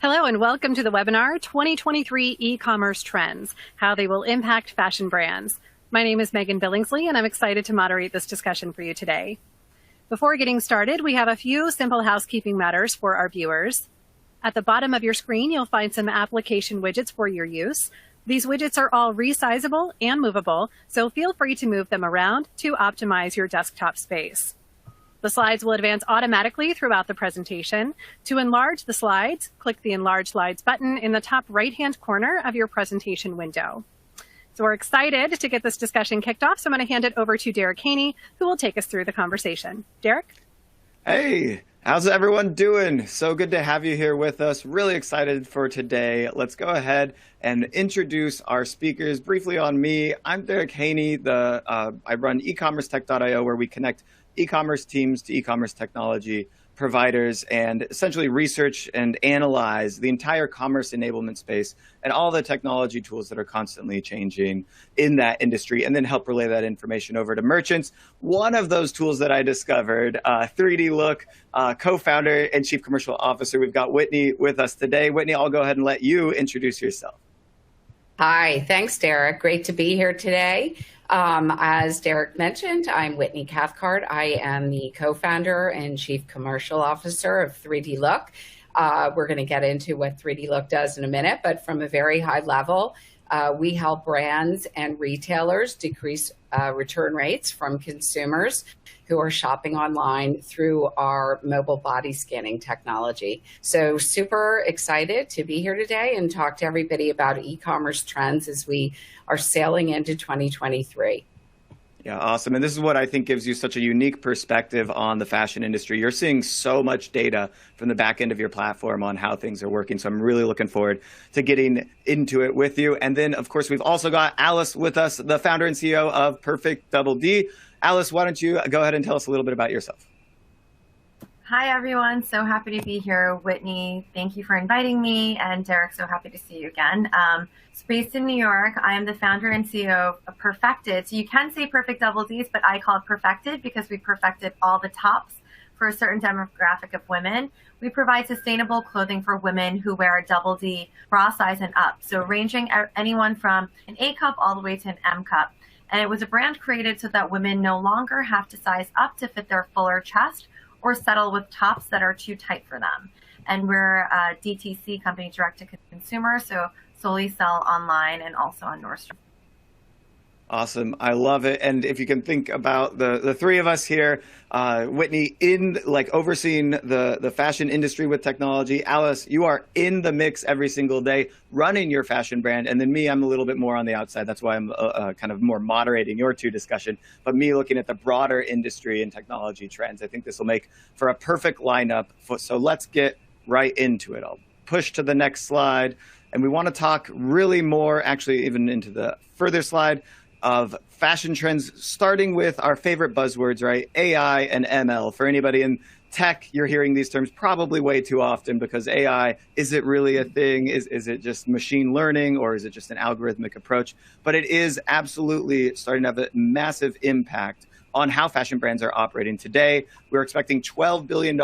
Hello and welcome to the webinar, 2023 e-commerce trends, how they will impact fashion brands. My name is Megan Billingsley and I'm excited to moderate this discussion for you today. Before getting started, we have a few simple housekeeping matters for our viewers. At the bottom of your screen, you'll find some application widgets for your use. These widgets are all resizable and movable, so feel free to move them around to optimize your desktop space. The slides will advance automatically throughout the presentation. To enlarge the slides, click the Enlarge Slides button in the top right-hand corner of your presentation window. So we're excited to get this discussion kicked off, so I'm going to hand it over to Derek Haney, who will take us through the conversation. Derek? Hey, how's everyone doing? So good to have you here with us. Really excited for today. Let's go ahead and introduce our speakers. Briefly on me, I'm Derek Haney. I run eCommerceTech.io, where we connect e-commerce teams to e-commerce technology providers and essentially research and analyze the entire commerce enablement space and all the technology tools that are constantly changing in that industry, and then help relay that information over to merchants. One of those tools that I discovered, 3D Look, co-founder and chief commercial officer. We've got Whitney with us today. Whitney, I'll go ahead and let you introduce yourself. Hi, thanks, Derek. Great to be here today. As Derek mentioned, I'm Whitney Cathcart. I am the co-founder and chief commercial officer of 3D Look. We're going to get into what 3D Look does in a minute, but from a very high level, we help brands and retailers decrease return rates from consumers who are shopping online through our mobile body scanning technology. So super excited to be here today and talk to everybody about e-commerce trends as we are sailing into 2023. Yeah, awesome. And this is what I think gives you such a unique perspective on the fashion industry. You're seeing so much data from the back end of your platform on how things are working. So I'm really looking forward to getting into it with you. And then, of course, we've also got Alice with us, the founder and CEO of Perfect Double D. Alice, why don't you go ahead and tell us a little bit about yourself? Hi, everyone. So happy to be here. Whitney, thank you for inviting me. And Derek, so happy to see you again. So based in New York, I am the founder and CEO of Perfected. So you can say Perfect Double Ds, but I call it Perfected because we perfected all the tops for a certain demographic of women. We provide sustainable clothing for women who wear a double D bra size and up. So ranging anyone from an A cup all the way to an M cup. And it was a brand created so that women no longer have to size up to fit their fuller chest or settle with tops that are too tight for them. And we're a DTC company, direct to consumer, so solely sell online and also on Nordstrom. Awesome. I love it. And if you can think about the three of us here, Whitney in overseeing the fashion industry with technology. Alice, you are in the mix every single day running your fashion brand. And then me, I'm a little bit more on the outside. That's why I'm kind of more moderating your two discussion. But me looking at the broader industry and technology trends, I think this will make for a perfect lineup. So let's get right into it. I'll push to the next slide. And we want to talk really more, actually even into the further slide, of fashion trends, starting with our favorite buzzwords, right? AI and ML. For anybody in tech, you're hearing these terms probably way too often because AI, is it really a thing? Is it just machine learning, or is it just an algorithmic approach? But it is absolutely starting to have a massive impact on how fashion brands are operating today. We're expecting $12 billion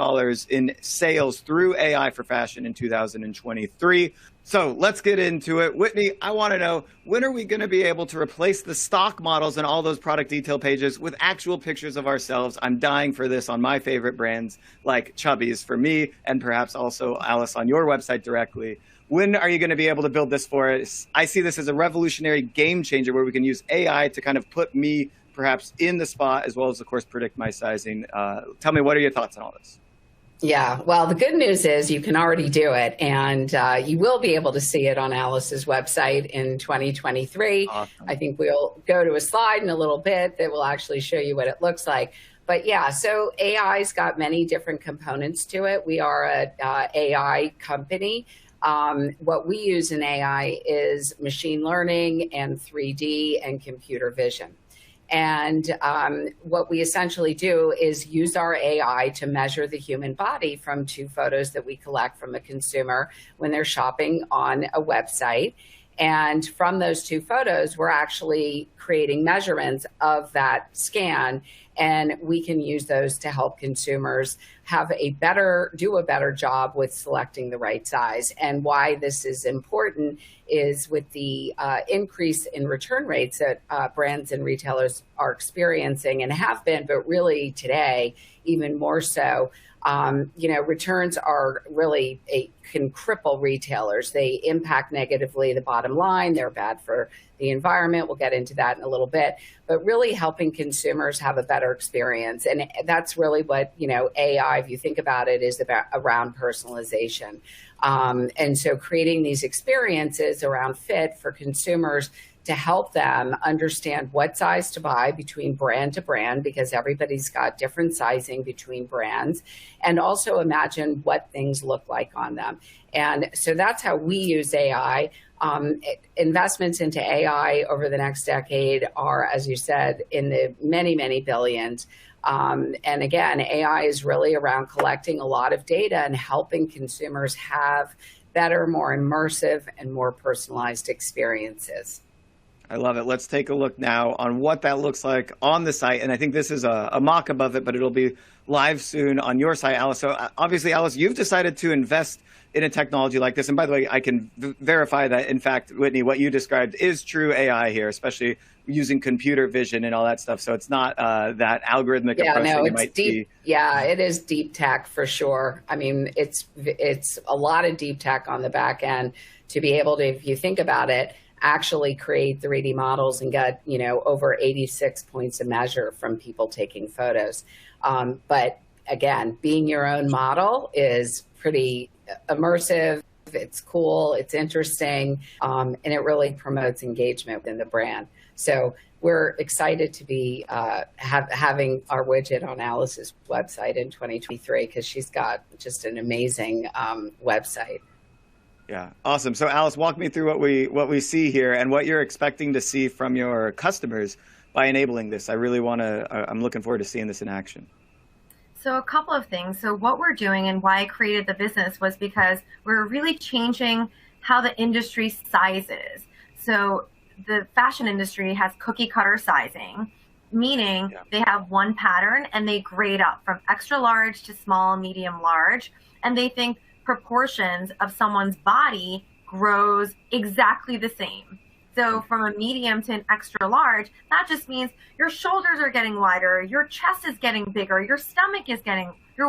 in sales through AI for fashion in 2023. So let's get into it. Whitney, I want to know, when are we going to be able to replace the stock models and all those product detail pages with actual pictures of ourselves? I'm dying for this on my favorite brands like Chubbies for me, and perhaps also Alice on your website directly. When are you going to be able to build this for us? I see this as a revolutionary game changer where we can use AI to kind of put me perhaps in the spot, as well as, of course, predict my sizing. Tell me, what are your thoughts on all this? Yeah, well, the good news is you can already do it, and you will be able to see it on Alice's website in 2023. Awesome. I think we'll go to a slide in a little bit that will actually show you what it looks like. But yeah, so AI's got many different components to it. We are an AI company. What we use in AI is machine learning and 3D and computer vision. And what we essentially do is use our AI to measure the human body from 2 photos that we collect from a consumer when they're shopping on a website. And from those two photos, we're actually creating measurements of that scan, and we can use those to help consumers do a better job with selecting the right size. And why this is important is with the increase in return rates that brands and retailers are experiencing and have been, but really today, even more so. Returns are really can cripple retailers. They impact negatively the bottom line. They're bad for the environment. We'll get into that in a little bit, but really helping consumers have a better experience. And that's really what, AI, if you think about it, is about around personalization. And so creating these experiences around fit for consumers to help them understand what size to buy between brand to brand, because everybody's got different sizing between brands, and also imagine what things look like on them. And so that's how we use AI. Investments into AI over the next decade are, as you said, in the many, many billions. And again, AI is really around collecting a lot of data and helping consumers have better, more immersive, and more personalized experiences. I love it. Let's take a look now on what that looks like on the site. And I think this is a mock-up of it, but it'll be live soon on your site, Alice. So obviously, Alice, you've decided to invest in a technology like this. And by the way, I can verify that, in fact, Whitney, what you described is true AI here, especially using computer vision and all that stuff. So it's not that algorithmic approach that you might deep. see. Yeah, it is deep tech for sure. I mean, it's a lot of deep tech on the back end to be able to, if you think about it, actually create 3D models and get, over 86 points of measure from people taking photos. But again, being your own model is pretty immersive. It's cool, it's interesting, and it really promotes engagement within the brand. So we're excited to be having our widget on Alice's website in 2023 because she's got just an amazing website. Yeah, awesome. So Alice, walk me through what we see here and what you're expecting to see from your customers by enabling this. I'm looking forward to seeing this in action. So a couple of things. So what we're doing and why I created the business was because we're really changing how the industry sizes. So the fashion industry has cookie cutter sizing, meaning they have one pattern and they grade up from extra large to small, medium, large, and they think proportions of someone's body grows exactly the same. So from a medium to an extra large, that just means your shoulders are getting wider, your chest is getting bigger, your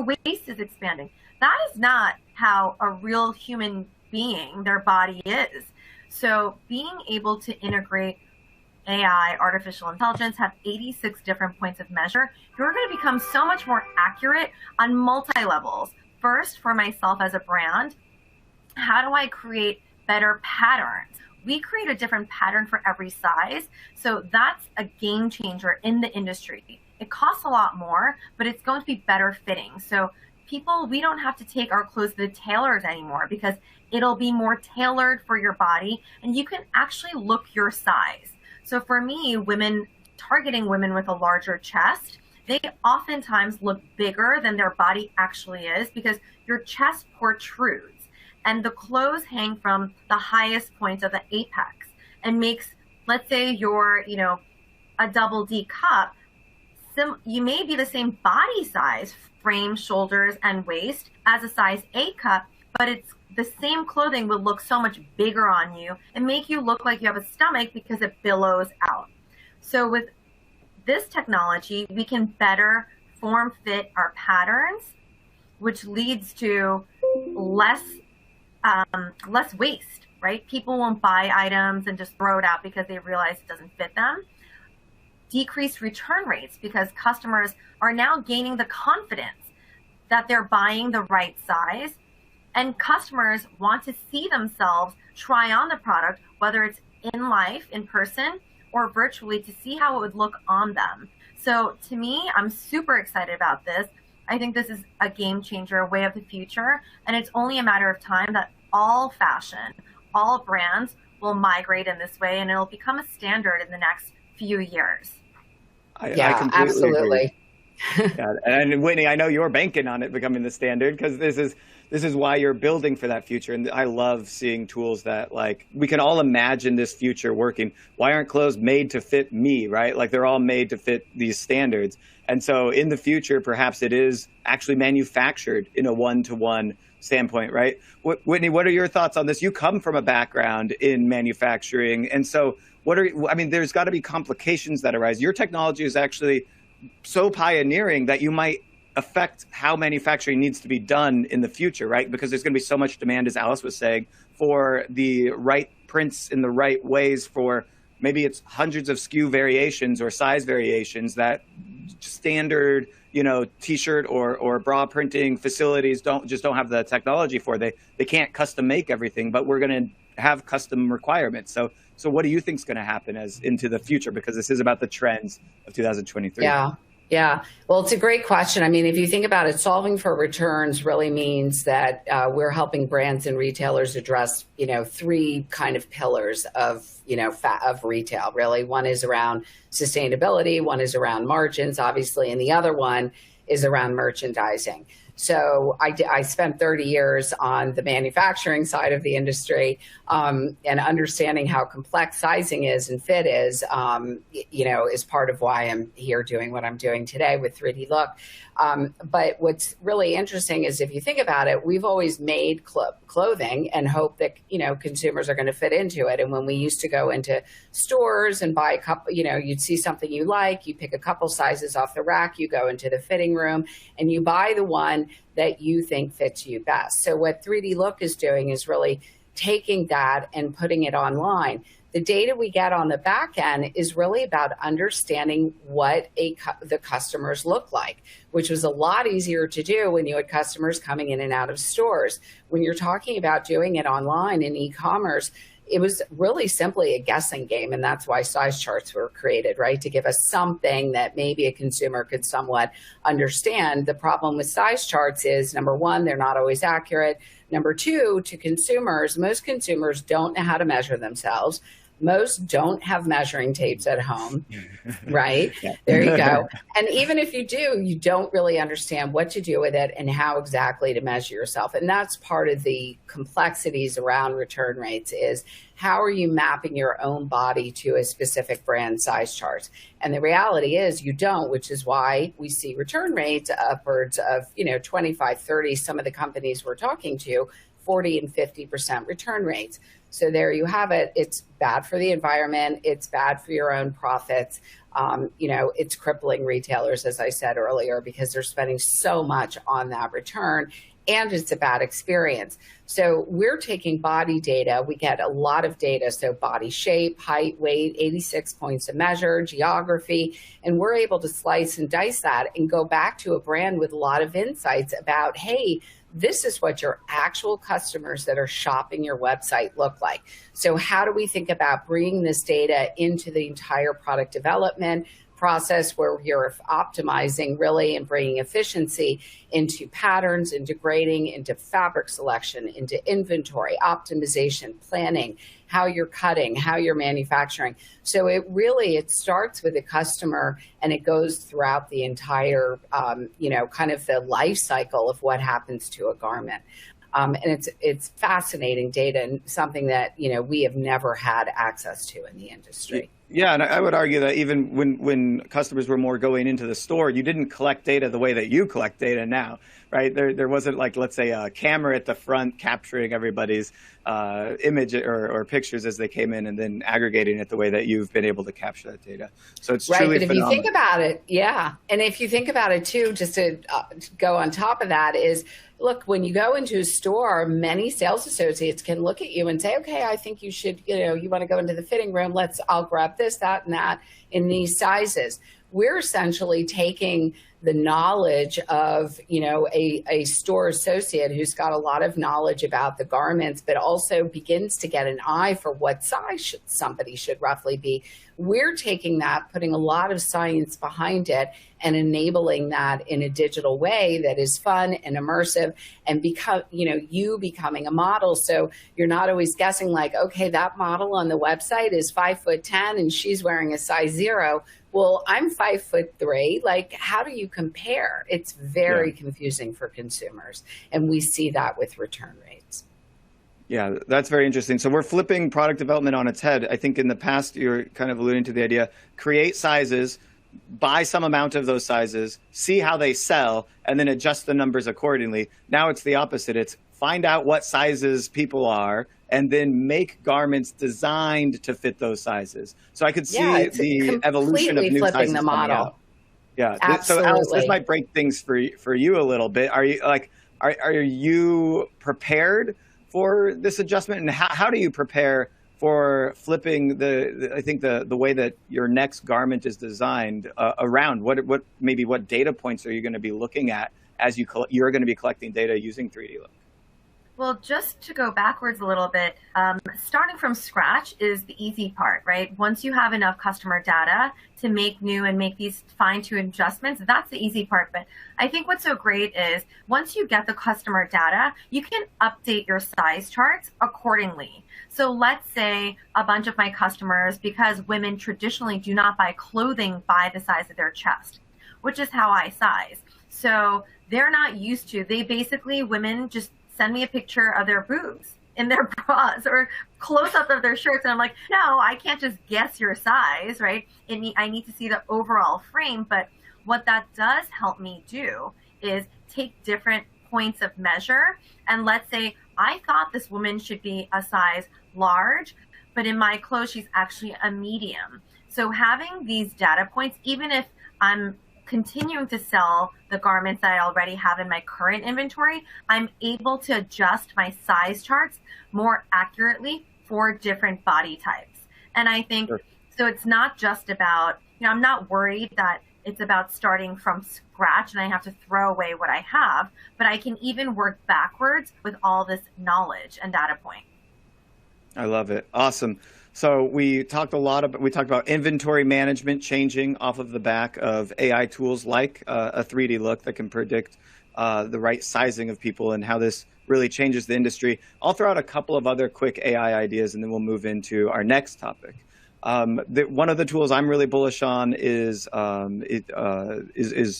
waist is expanding. That is not how a real human being, their body is. So being able to integrate AI, artificial intelligence, have 86 different points of measure, you're going to become so much more accurate on multi-levels. First, for myself as a brand, how do I create better patterns? We create a different pattern for every size. So that's a game changer in the industry. It costs a lot more, but it's going to be better fitting. So we don't have to take our clothes to the tailors anymore because it'll be more tailored for your body and you can actually look your size. So for me, targeting women with a larger chest, they oftentimes look bigger than their body actually is because your chest protrudes and the clothes hang from the highest points of the apex and makes, let's say you're, a double D cup, you may be the same body size, frame, shoulders, and waist as a size A cup, but it's the same clothing will look so much bigger on you and make you look like you have a stomach because it billows out. So with this technology, we can better form fit our patterns, which leads to less waste, right? People won't buy items and just throw it out because they realize it doesn't fit them. Decreased return rates because customers are now gaining the confidence that they're buying the right size, and customers want to see themselves try on the product, whether it's in life, in person, or virtually, to see how it would look on them. So to me, I'm super excited about this. I think this is a game changer, a way of the future, and it's only a matter of time that all fashion, all brands will migrate in this way, and it'll become a standard in the next few years. I completely absolutely. Agree. Yeah, and Whitney, I know you're banking on it becoming the standard because this is this is why you're building for that future. And I love seeing tools that, like, we can all imagine this future working. Why aren't clothes made to fit me, right? Like, they're all made to fit these standards. And so in the future, perhaps it is actually manufactured in a one-to-one standpoint, right? Whitney, what are your thoughts on this? You come from a background in manufacturing. And so there's got to be complications that arise. Your technology is actually so pioneering that you might affect how manufacturing needs to be done in the future, right? Because there's going to be so much demand, as Alice was saying, for the right prints in the right ways, for maybe it's hundreds of SKU variations or size variations that standard, t-shirt or bra printing facilities don't have the technology for. They can't custom make everything, but we're going to have custom requirements. So what do you think is going to happen as into the future? Because this is about the trends of 2023. Yeah. Well, it's a great question. I mean, if you think about it, solving for returns really means that we're helping brands and retailers address, three kind of pillars of, of retail, really. One is around sustainability, one is around margins, obviously, and the other one is around merchandising. So I spent 30 years on the manufacturing side of the industry, and understanding how complex sizing is and fit is, is part of why I'm here doing what I'm doing today with 3D Look. But what's really interesting is if you think about it, we've always made clothing and hope that, consumers are going to fit into it. And when we used to go into stores and buy a couple, you'd see something you like, you pick a couple sizes off the rack, you go into the fitting room and you buy the one that you think fits you best. So what 3D Look is doing is really taking that and putting it online. The data we get on the back end is really about understanding what the customers look like, which was a lot easier to do when you had customers coming in and out of stores. When you're talking about doing it online in e-commerce, it was really simply a guessing game, and that's why size charts were created, right? To give us something that maybe a consumer could somewhat understand. The problem with size charts is, number one, they're not always accurate. Number two, to consumers, most consumers don't know how to measure themselves. Most don't have measuring tapes at home, right? Yeah. There you go. And even if you do, you don't really understand what to do with it and how exactly to measure yourself. And that's part of the complexities around return rates is how are you mapping your own body to a specific brand size chart? And the reality is you don't, which is why we see return rates upwards of, 25, 30, some of the companies we're talking to, 40 and 50% return rates. So there you have it. It's bad for the environment. It's bad for your own profits. It's crippling retailers, as I said earlier, because they're spending so much on that return, and it's a bad experience. So we're taking body data. We get a lot of data. So body shape, height, weight, 86 points of measure, geography, and we're able to slice and dice that and go back to a brand with a lot of insights about, hey, this is what your actual customers that are shopping your website look like. So how do we think about bringing this data into the entire product development process where you're optimizing really and bringing efficiency into patterns, into grading, into fabric selection, into inventory, optimization, planning, how you're cutting, how you're manufacturing. So it starts with the customer and it goes throughout the entire, kind of the life cycle of what happens to a garment. And it's fascinating data and something that, we have never had access to in the industry. Yeah, and I would argue that even when customers were more going into the store, you didn't collect data the way that you collect data now, right? There wasn't like, let's say, a camera at the front capturing everybody's image or pictures as they came in and then aggregating it the way that you've been able to capture that data. So it's truly right, but if you think about it, yeah. And if you think about it too, just to go on top of that is, look, when you go into a store, many sales associates can look at you and say, okay, I think you should, you want to go into the fitting room. I'll grab this, that, and that in these sizes. We're essentially taking the knowledge of, a store associate who's got a lot of knowledge about the garments, but also begins to get an eye for what size somebody should roughly be. We're taking that, putting a lot of science behind it and enabling that in a digital way that is fun and immersive and you becoming a model. So you're not always guessing like, okay, that model on the website is 5'10" and she's wearing a size 0. well, I'm 5'3". Like, how do you compare? It's very confusing for consumers. And we see that with return rates. Yeah, that's very interesting. So we're flipping product development on its head. I think in the past, you're kind of alluding to the idea, create sizes, buy some amount of those sizes, see how they sell, and then adjust the numbers accordingly. Now it's the opposite. It's find out what sizes people are, and then make garments designed to fit those sizes. So I could see the evolution of new sizes the coming model. out. Yeah. Absolutely. So Alice, this might break things for you a little bit. Are you are you prepared for this adjustment, and how do you prepare for flipping the way that your next garment is designed around? What data points are you going to be looking at as you're going to be collecting data using 3D Look? Well, just to go backwards a little bit, starting from scratch is the easy part, right? Once you have enough customer data to make these fine-tuned adjustments, that's the easy part. But I think what's so great is once you get the customer data, you can update your size charts accordingly. So let's say a bunch of my customers, because women traditionally do not buy clothing by the size of their chest, which is how I size. So they're not used to, women just send me a picture of their boobs in their bras or close up of their shirts. And I'm like, no, I can't just guess your size, right? I need to see the overall frame. But what that does help me do is take different points of measure. And let's say I thought this woman should be a size large, but in my clothes, she's actually a medium. So having these data points, even if I'm continuing to sell the garments that I already have in my current inventory, I'm able to adjust my size charts more accurately for different body types. And I think, so it's not just about, I'm not worried that it's about starting from scratch and I have to throw away what I have, but I can even work backwards with all this knowledge and data point. I love it. Awesome. So we talked about inventory management changing off of the back of AI tools like a 3D Look that can predict the right sizing of people and how this really changes the industry. I'll throw out a couple of other quick AI ideas and then we'll move into our next topic. One of the tools I'm really bullish on is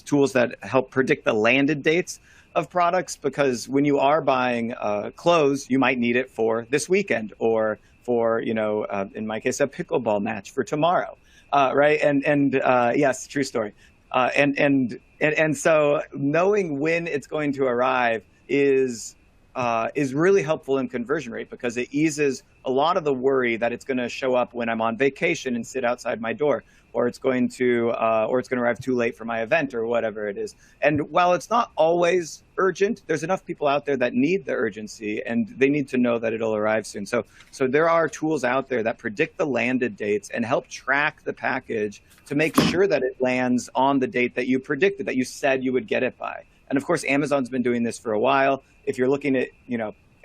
tools that help predict the landed dates of products, because when you are buying clothes, you might need it for this weekend or for, in my case, a pickleball match for tomorrow, right? And yes, true story. And so knowing when it's going to arrive is really helpful in conversion rate, because it eases a lot of the worry that it's going to show up when I'm on vacation and sit outside my door, or it's going to arrive too late for my event or whatever it is. And while it's not always urgent, there's enough people out there that need the urgency and they need to know that it'll arrive soon. So there are tools out there that predict the landed dates and help track the package to make sure that it lands on the date that you predicted, that you said you would get it by. And of course, Amazon's been doing this for a while. If you're looking at,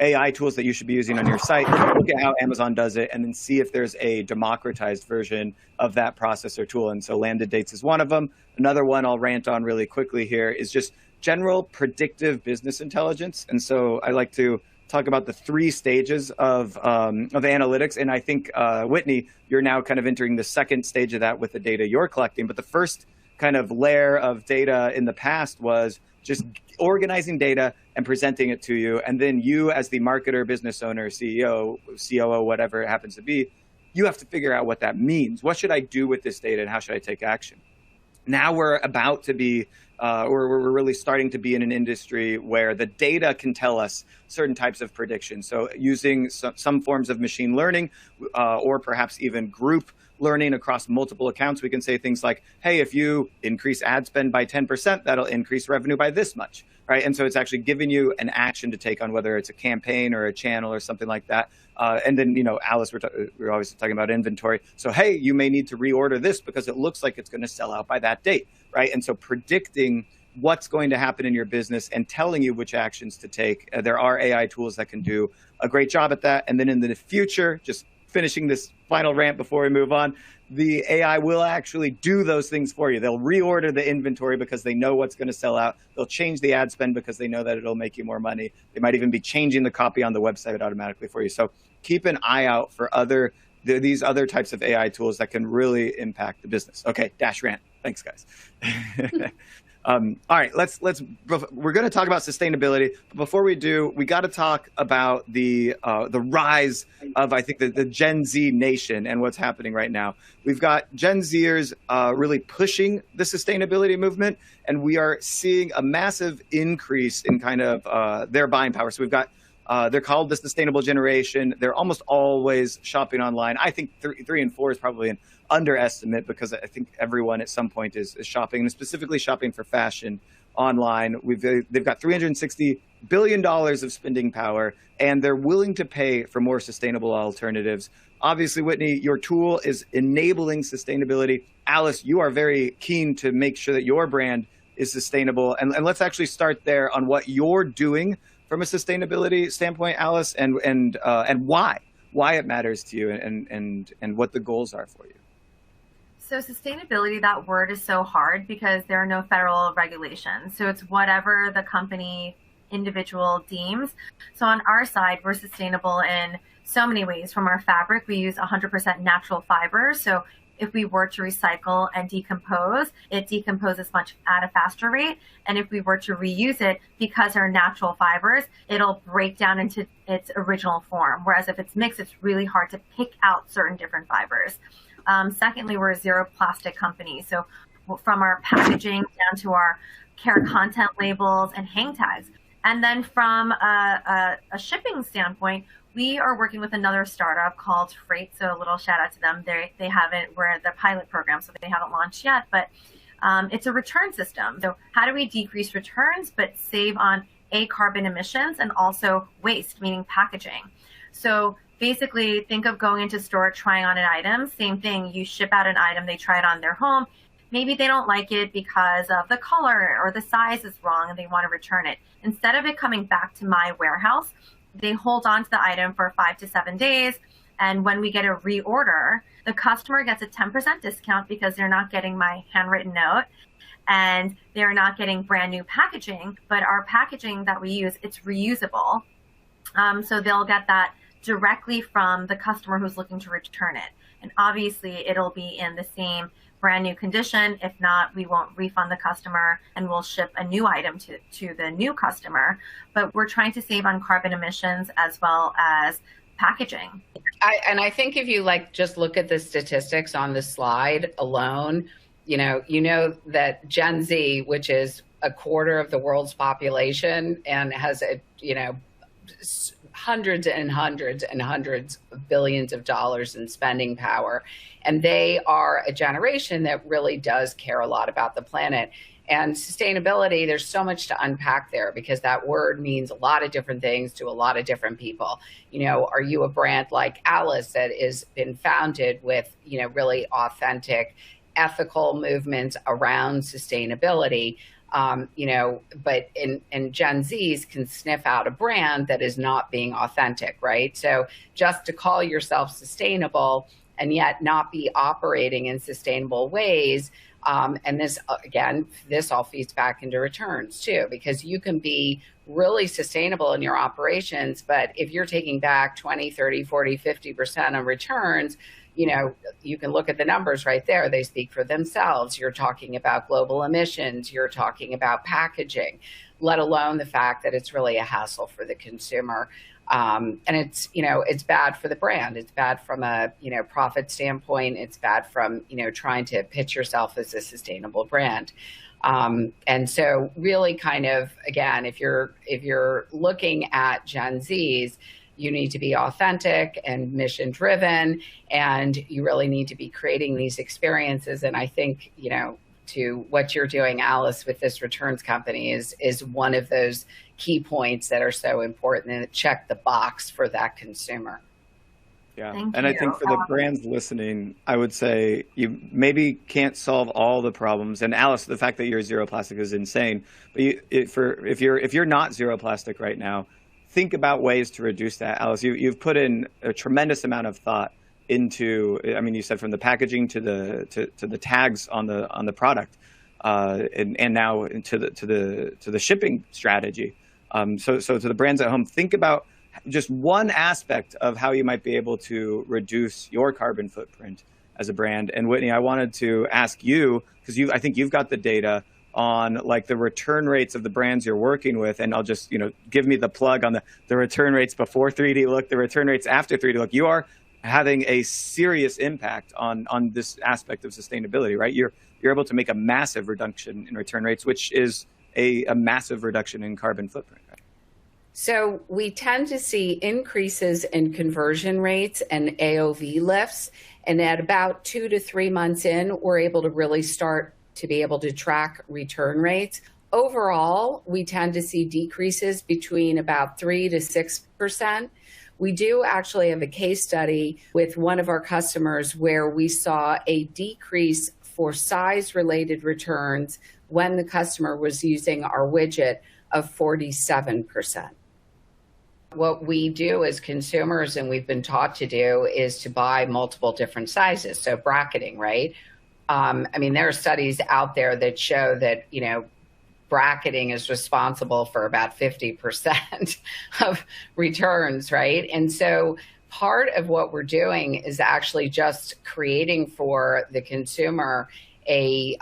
AI tools that you should be using on your site, look at how Amazon does it and then see if there's a democratized version of that process or tool. And so landed dates is one of them. Another one I'll rant on really quickly here is just general predictive business intelligence. And so I like to talk about the 3 stages of analytics. And I think, Whitney, you're now kind of entering the second stage of that with the data you're collecting. But the first kind of layer of data in the past was just organizing data and presenting it to you. And then you, as the marketer, business owner, CEO, COO, whatever it happens to be, you have to figure out what that means. What should I do with this data and how should I take action? Now we're about to be, or we're really starting to be in an industry where the data can tell us certain types of predictions. So using some forms of machine learning, or perhaps even group learning across multiple accounts, we can say things like, hey, if you increase ad spend by 10%, that'll increase revenue by this much, right? And so it's actually giving you an action to take on, whether it's a campaign or a channel or something like that. And then, Alice, we're always talking about inventory. So, hey, you may need to reorder this because it looks like it's going to sell out by that date, right? And so predicting what's going to happen in your business and telling you which actions to take. There are AI tools that can do a great job at that. And then in the future, just finishing this final rant before we move on, the AI will actually do those things for you. They'll reorder the inventory because they know what's going to sell out. They'll change the ad spend because they know that it'll make you more money. They might even be changing the copy on the website automatically for you. So keep an eye out for other there are these other types of AI tools that can really impact the business. Okay, dash rant. Thanks, guys. All right, we're going to talk about sustainability. But before we do, we got to talk about the rise of, I think, the Gen Z nation and what's happening right now. We've got Gen Zers really pushing the sustainability movement, and we are seeing a massive increase in kind of their buying power. So we've got they're called the sustainable generation. They're almost always shopping online. I think 3 and 4 is probably an underestimate, because I think everyone at some point is shopping, and specifically shopping for fashion online. They've got $360 billion of spending power, and they're willing to pay for more sustainable alternatives. Obviously, Whitney, your tool is enabling sustainability. Alice, you are very keen to make sure that your brand is sustainable. And let's actually start there on what you're doing from a sustainability standpoint, Alice, and why it matters to you, and what the goals are for you. So sustainability, that word is so hard because there are no federal regulations. So it's whatever the company individual deems. So on our side, we're sustainable in so many ways. From our fabric, we use 100% natural fibers. So if we were to recycle and decompose, it decomposes much at a faster rate. And if we were to reuse it, because they're natural fibers, it'll break down into its original form. Whereas if it's mixed, it's really hard to pick out certain different fibers. Secondly, we're a zero plastic company. So from our packaging down to our care content labels and hang tags. And then from a shipping standpoint, we are working with another startup called Freight. So a little shout out to them. They haven't, we're the pilot program, so they haven't launched yet, but it's a return system. So how do we decrease returns, but save on carbon emissions and also waste, meaning packaging? So basically, think of going into store, trying on an item. Same thing, you ship out an item, they try it on their home. Maybe they don't like it because of the color or the size is wrong and they want to return it. Instead of it coming back to my warehouse, they hold on to the item for 5 to 7 days. And when we get a reorder, the customer gets a 10% discount because they're not getting my handwritten note and they're not getting brand new packaging, but our packaging that we use, it's reusable. So they'll get that directly from the customer who's looking to return it. And obviously it'll be in the same brand new condition. If not, we won't refund the customer and we'll ship a new item to the new customer. But we're trying to save on carbon emissions as well as packaging. I think if you just look at the statistics on the slide alone, you know that Gen Z, which is a quarter of the world's population and has hundreds and hundreds and hundreds of billions of dollars in spending power. And they are a generation that really does care a lot about the planet. And sustainability, there's so much to unpack there because that word means a lot of different things to a lot of different people. Are you a brand like Alice that has been founded with, really authentic, ethical movements around sustainability? But Gen Zs can sniff out a brand that is not being authentic, right? So just to call yourself sustainable and yet not be operating in sustainable ways. And this all feeds back into returns too, because you can be really sustainable in your operations, but if you're taking back 20, 30, 40, 50% on returns, you can look at the numbers right there. They speak for themselves. You're talking about global emissions. You're talking about packaging, let alone the fact that it's really a hassle for the consumer. And it's bad for the brand. It's bad from a, profit standpoint. It's bad from, trying to pitch yourself as a sustainable brand. And so really kind of, again, if you're looking at Gen Zs, you need to be authentic and mission driven, and you really need to be creating these experiences. And I think, to what you're doing, Alice, with this returns company is one of those key points that are so important and check the box for that consumer. Yeah. And I think for the brands listening, I would say you maybe can't solve all the problems. And Alice, the fact that you're zero plastic is insane. But if you're not zero plastic right now, think about ways to reduce that. Alice, you've put in a tremendous amount of thought into, you said from the packaging to the tags on the product, and now to the shipping strategy. So to the brands at home, think about just one aspect of how you might be able to reduce your carbon footprint as a brand. And Whitney, I wanted to ask you, because I think you've got the data on like the return rates of the brands you're working with. And I'll just, give me the plug on the return rates before 3D Look, the return rates after 3D Look. You are having a serious impact on this aspect of sustainability, right? You're able to make a massive reduction in return rates, which is a massive reduction in carbon footprint. Right? So we tend to see increases in conversion rates and AOV lifts. And at about 2 to 3 months in, we're able to really start to be able to track return rates. Overall, we tend to see decreases between about 3 to 6%. We do actually have a case study with one of our customers where we saw a decrease for size-related returns when the customer was using our widget of 47%. What we do as consumers, and we've been taught to do, is to buy multiple different sizes. So bracketing, right? There are studies out there that show that, bracketing is responsible for about 50% of returns, right? And so part of what we're doing is actually just creating for the consumer a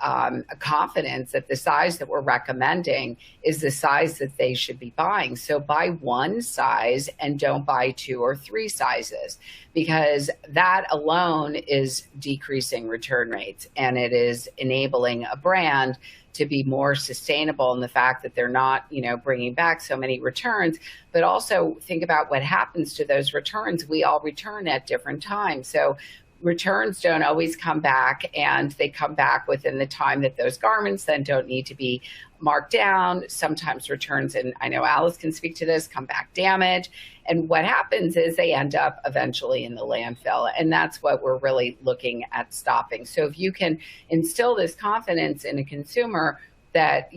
confidence that the size that we're recommending is the size that they should be buying. So buy one size and don't buy 2 or 3 sizes, because that alone is decreasing return rates, and it is enabling a brand to be more sustainable in the fact that they're not, bringing back so many returns. But also think about what happens to those returns. We all return at different times. So returns don't always come back, and they come back within the time that those garments then don't need to be marked down. Sometimes returns, and I know Alice can speak to this, come back damaged. And what happens is they end up eventually in the landfill. And that's what we're really looking at stopping. So if you can instill this confidence in a consumer that,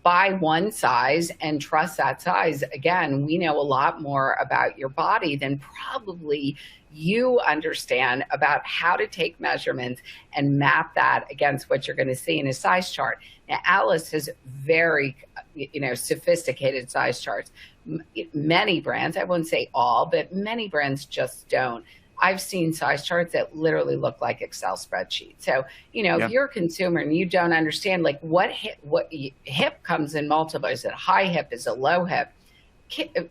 buy one size and trust that size, again, we know a lot more about your body than probably you understand about how to take measurements and map that against what you're going to see in a size chart. Now, Alice has very, sophisticated size charts. Many brands, I wouldn't say all, but many brands just don't. I've seen size charts that literally look like Excel spreadsheets. So, if you're a consumer and you don't understand, like what hip comes in multiple, is it high hip, is it low hip?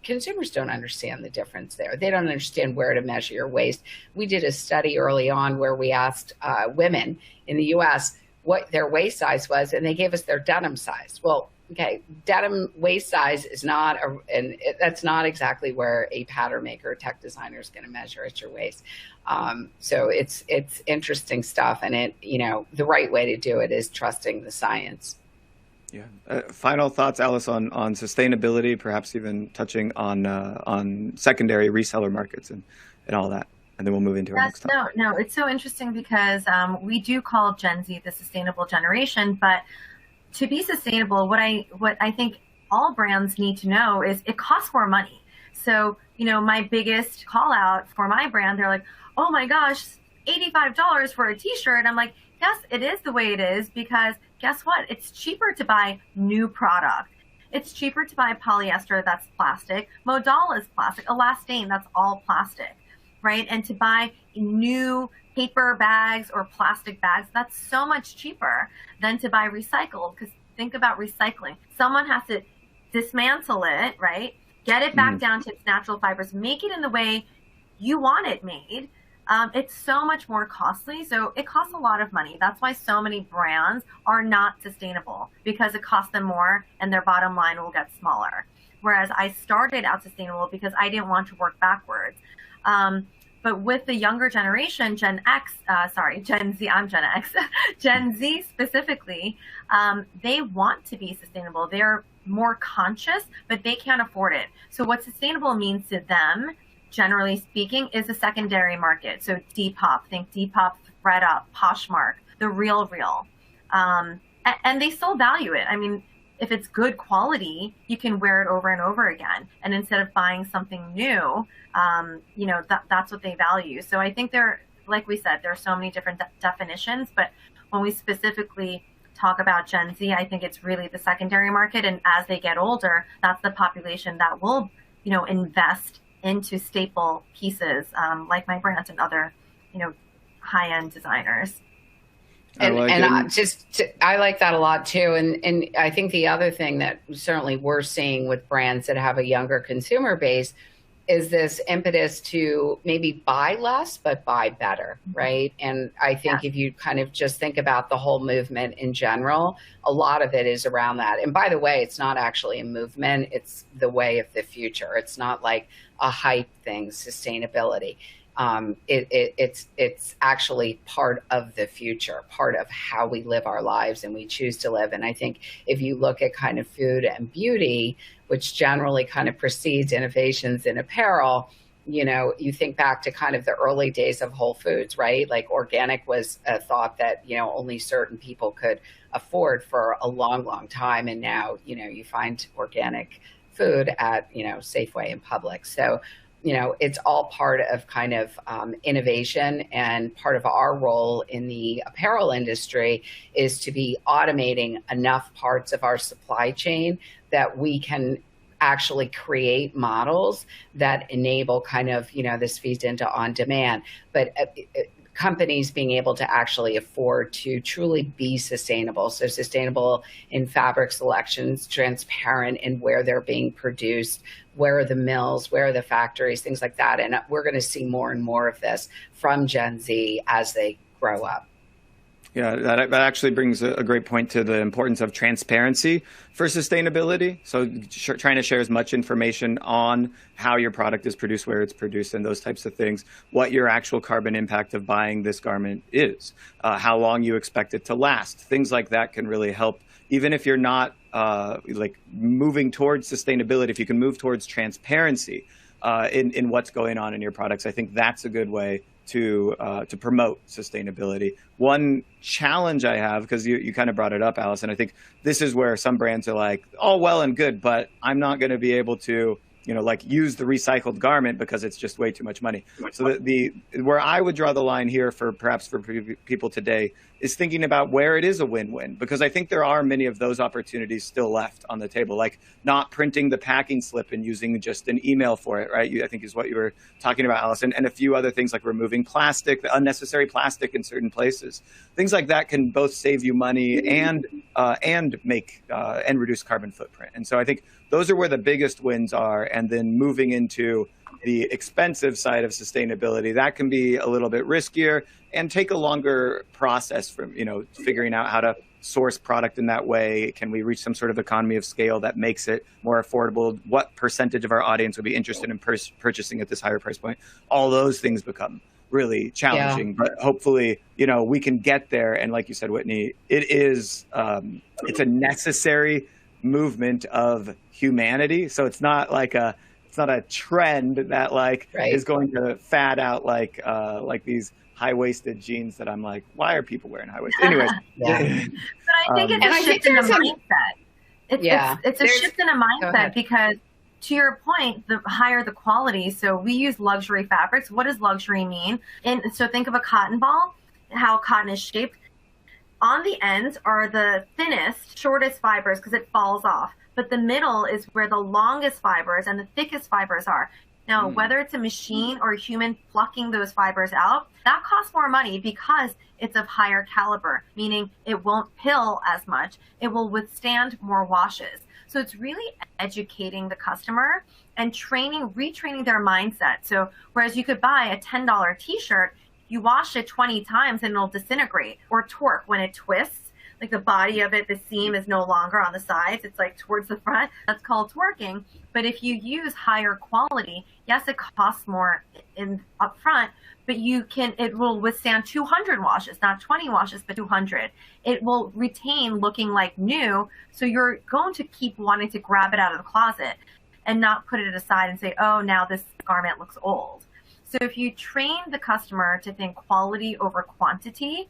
Consumers don't understand the difference there. They don't understand where to measure your waist. We did a study early on where we asked women in the US what their waist size was, and they gave us their denim size. Well, okay, denim waist size is not, that's not exactly where a pattern maker or tech designer is going to measure at your waist. So it's interesting stuff, and the right way to do it is trusting the science. Yeah. Final thoughts, Alice, on sustainability, perhaps even touching on secondary reseller markets and all that. And then we'll move into our next topic. No, it's so interesting because we do call Gen Z the sustainable generation, but to be sustainable, what I think all brands need to know is it costs more money. So, my biggest call out for my brand, they're like, oh my gosh, $85 for a t-shirt. I'm like, yes, it is the way it is, because guess what? It's cheaper to buy new product. It's cheaper to buy polyester that's plastic. Modal is plastic. Elastane, that's all plastic, right? And to buy new paper bags or plastic bags, that's so much cheaper than to buy recycled. Because think about recycling. Someone has to dismantle it, right? Get it back down to its natural fibers, make it in the way you want it made. It's so much more costly. So it costs a lot of money. That's why so many brands are not sustainable, because it costs them more and their bottom line will get smaller. Whereas I started out sustainable because I didn't want to work backwards. But with the younger generation, Gen Z, I'm Gen X, Gen Z specifically, they want to be sustainable. They're more conscious, but they can't afford it. So what sustainable means to them, generally speaking, is a secondary market. So Depop, think Depop, ThredUp, Poshmark, The RealReal. And they still value it. I mean, if it's good quality, you can wear it over and over again. And instead of buying something new, that's what they value. So I think like we said, there are so many different definitions, but when we specifically talk about Gen Z, I think it's really the secondary market. And as they get older, that's the population that will, invest into staple pieces, like my brand and other, high-end designers. I like that a lot too. And I think the other thing that certainly we're seeing with brands that have a younger consumer base is this impetus to maybe buy less, but buy better, right? And I think if you kind of just think about the whole movement in general, a lot of it is around that. And by the way, it's not actually a movement, it's the way of the future. It's not like a hype thing, sustainability. It's actually part of the future, part of how we live our lives and we choose to live. And I think if you look at kind of food and beauty, which generally kind of precedes innovations in apparel, you think back to kind of the early days of Whole Foods, right? Like organic was a thought that, only certain people could afford for a long, long time. And now, you find organic food at, Safeway and Publix. So, it's all part of kind of innovation, and part of our role in the apparel industry is to be automating enough parts of our supply chain that we can actually create models that enable kind of, this feeds into on demand, but companies being able to actually afford to truly be sustainable. So sustainable in fabric selections, transparent in where they're being produced, where are the mills, where are the factories, things like that. And we're going to see more and more of this from Gen Z as they grow up. Yeah, that actually brings a great point to the importance of transparency for sustainability. So trying to share as much information on how your product is produced, where it's produced, and those types of things, what your actual carbon impact of buying this garment is, how long you expect it to last. Things like that can really help, even if you're not like moving towards sustainability. If you can move towards transparency in what's going on in your products, I think that's a good way to promote sustainability. One challenge I have, because you kind of brought it up, Alice, and I think this is where some brands are like, oh, well and good, but I'm not going to be able to, like use the recycled garment because it's just way too much money. So where I would draw the line here for people today is thinking about where it is a win-win, because I think there are many of those opportunities still left on the table, like not printing the packing slip and using just an email for it, right? I think is what you were talking about, Alice, and a few other things like removing plastic, the unnecessary plastic in certain places. Things like that can both save you money and make and reduce carbon footprint. And so I think those are where the biggest wins are. And then moving into the expensive side of sustainability, that can be a little bit riskier and take a longer process from, figuring out how to source product in that way. Can we reach some sort of economy of scale that makes it more affordable? What percentage of our audience would be interested in purchasing at this higher price point? All those things become really challenging, but hopefully, we can get there. And like you said, Whitney, it is, it's a necessary movement of humanity. So it's not like a trend that is going to fad out like these high-waisted jeans that I'm like, why are people wearing high-waisted? Anyways. But I think it's a shift in the mindset. It's a shift in a mindset because, to your point, the higher the quality. So we use luxury fabrics. What does luxury mean? And so think of a cotton ball, how cotton is shaped. On the ends are the thinnest, shortest fibers because it falls off. But the middle is where the longest fibers and the thickest fibers are. Now, whether it's a machine or a human plucking those fibers out, that costs more money because it's of higher caliber, meaning it won't pill as much. It will withstand more washes. So it's really educating the customer and retraining their mindset. So whereas you could buy a $10 t-shirt, you wash it 20 times and it'll disintegrate, or torque when it twists. Like the body of it, the seam is no longer on the sides. It's like towards the front. That's called torquing. But if you use higher quality, yes, it costs more up front, but it will withstand 200 washes, not 20 washes, but 200. It will retain looking like new. So you're going to keep wanting to grab it out of the closet and not put it aside and say, oh, now this garment looks old. So if you train the customer to think quality over quantity,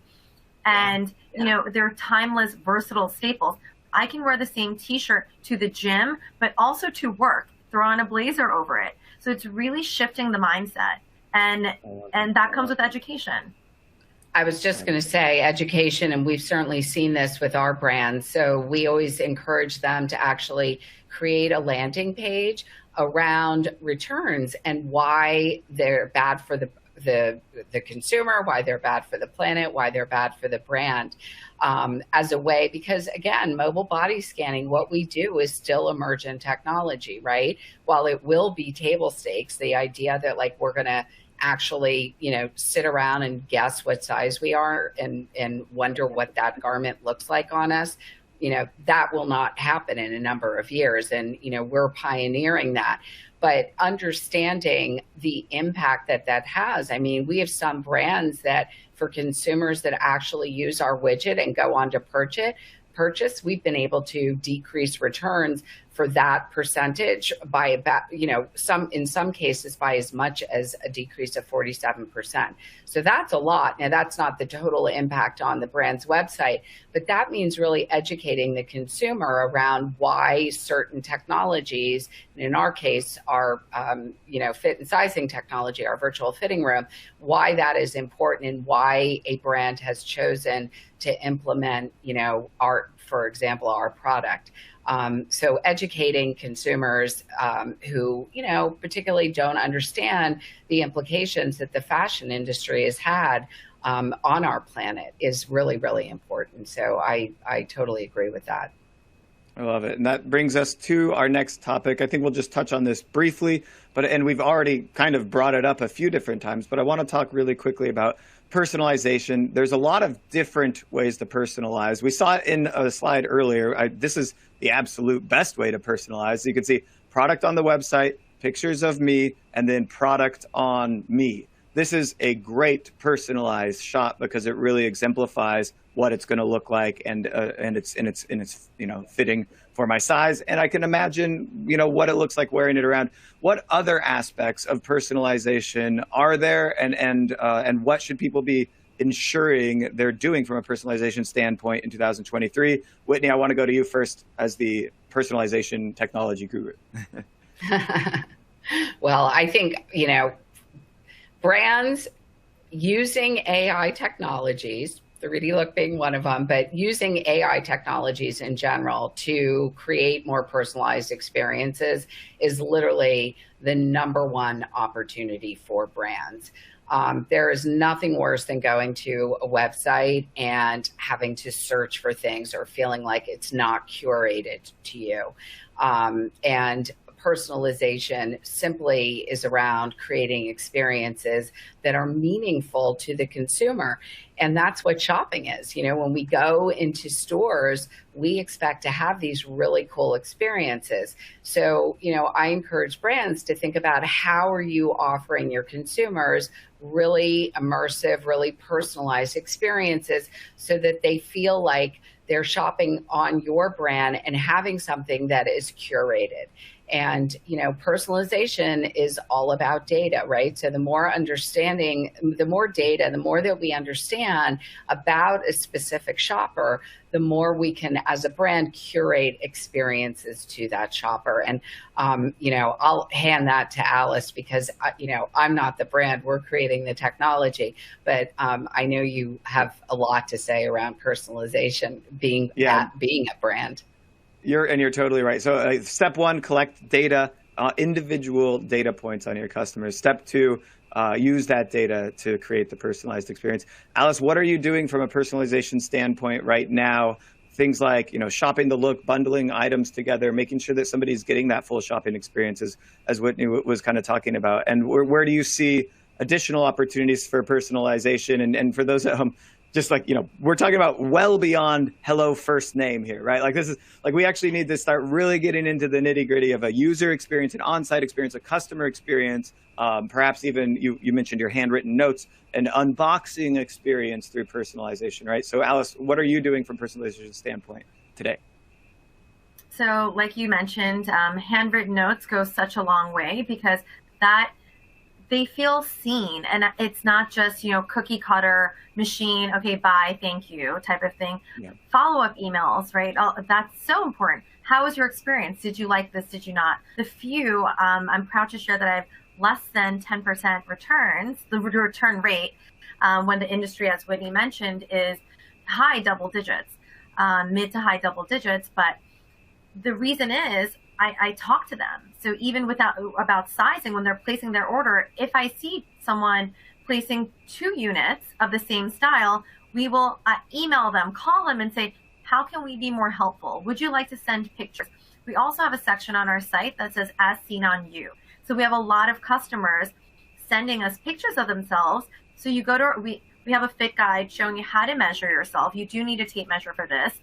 and, they're timeless, versatile staples. I can wear the same t-shirt to the gym, but also to work, throw on a blazer over it. So it's really shifting the mindset. And that comes with education. I was just going to say education, and we've certainly seen this with our brands. So we always encourage them to actually create a landing page around returns and why they're bad for the consumer, why they're bad for the planet, why they're bad for the brand, as a way, because again, mobile body scanning, what we do is still emergent technology, right? While it will be table stakes, the idea that like we're going to actually, sit around and guess what size we are and wonder what that garment looks like on us, that will not happen in a number of years. And, we're pioneering that. But understanding the impact that has, I mean, we have some brands that for consumers that actually use our widget and go on to purchase, we've been able to decrease returns for that percentage by about, in some cases by as much as a decrease of 47%. So that's a lot. Now that's not the total impact on the brand's website, but that means really educating the consumer around why certain technologies, in our case, our, fit and sizing technology, our virtual fitting room, why that is important and why a brand has chosen to implement, for example, our product. So educating consumers who, particularly don't understand the implications that the fashion industry has had on our planet is really, really important. So I totally agree with that. I love it. And that brings us to our next topic. I think we'll just touch on this briefly, and we've already kind of brought it up a few different times, but I want to talk really quickly about personalization. There's a lot of different ways to personalize. We saw it in a slide earlier. This is the absolute best way to personalize. You can see product on the website, pictures of me, and then product on me. This is a great personalized shot because it really exemplifies what it's going to look like, and it's fitting for my size. And I can imagine what it looks like wearing it around. What other aspects of personalization are there, and what should people be ensuring they're doing from a personalization standpoint in 2023? Whitney, I want to go to you first as the personalization technology guru. Well, I think brands using AI technologies, 3D Look being one of them, but using AI technologies in general to create more personalized experiences is literally the number one opportunity for brands. There is nothing worse than going to a website and having to search for things or feeling like it's not curated to you. And personalization simply is around creating experiences that are meaningful to the consumer. And that's what shopping is. When we go into stores, we expect to have these really cool experiences. So, I encourage brands to think about how are you offering your consumers really immersive, really personalized experiences so that they feel like they're shopping on your brand and having something that is curated. And, personalization is all about data, right? So the more data, the more that we understand about a specific shopper, the more we can, as a brand, curate experiences to that shopper. And, I'll hand that to Alice because, I'm not the brand. We're creating the technology. But I know you have a lot to say around personalization being a brand. You're totally right. So step one, collect data, individual data points on your customers. Step two, use that data to create the personalized experience. Alice, what are you doing from a personalization standpoint right now? Things like, shopping the look, bundling items together, making sure that somebody's getting that full shopping experience, as Whitney was kind of talking about. And where do you see additional opportunities for personalization? And for those at home, just like, we're talking about well beyond hello first name here, right? Like this is like, we actually need to start really getting into the nitty gritty of a user experience, an on-site experience, a customer experience, perhaps even you mentioned your handwritten notes, an unboxing experience through personalization, right? So Alice, what are you doing from personalization standpoint today? So like you mentioned, handwritten notes go such a long way because they feel seen, and it's not just, cookie cutter machine, okay, bye, thank you type of thing. Yeah. Follow-up emails, right? That's so important. How was your experience? Did you like this? Did you not? The few, I'm proud to share that I have less than 10% returns. The return rate, when the industry, as Whitney mentioned, is high double digits, mid to high double digits. But the reason is I talk to them. So even about sizing, when they're placing their order, if I see someone placing 2 units of the same style, we will email them, call them and say, how can we be more helpful? Would you like to send pictures? We also have a section on our site that says as seen on you. So we have a lot of customers sending us pictures of themselves. So you go to, we have a fit guide showing you how to measure yourself. You do need a tape measure for this.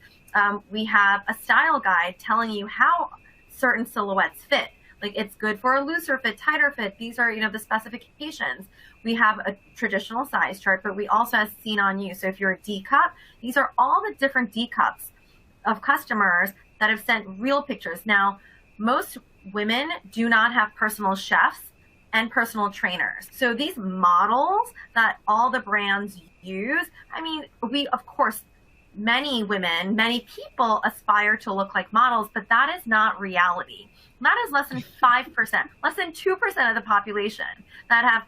We have a style guide telling you how certain silhouettes fit. Like it's good for a looser fit, tighter fit. These are, the specifications. We have a traditional size chart, but we also have seen on you. So if you're a D cup, these are all the different D cups of customers that have sent real pictures. Now, most women do not have personal chefs and personal trainers. So these models that all the brands use, of course, many women, many people aspire to look like models, but that is not reality. That is less than 5%, less than 2% of the population that have,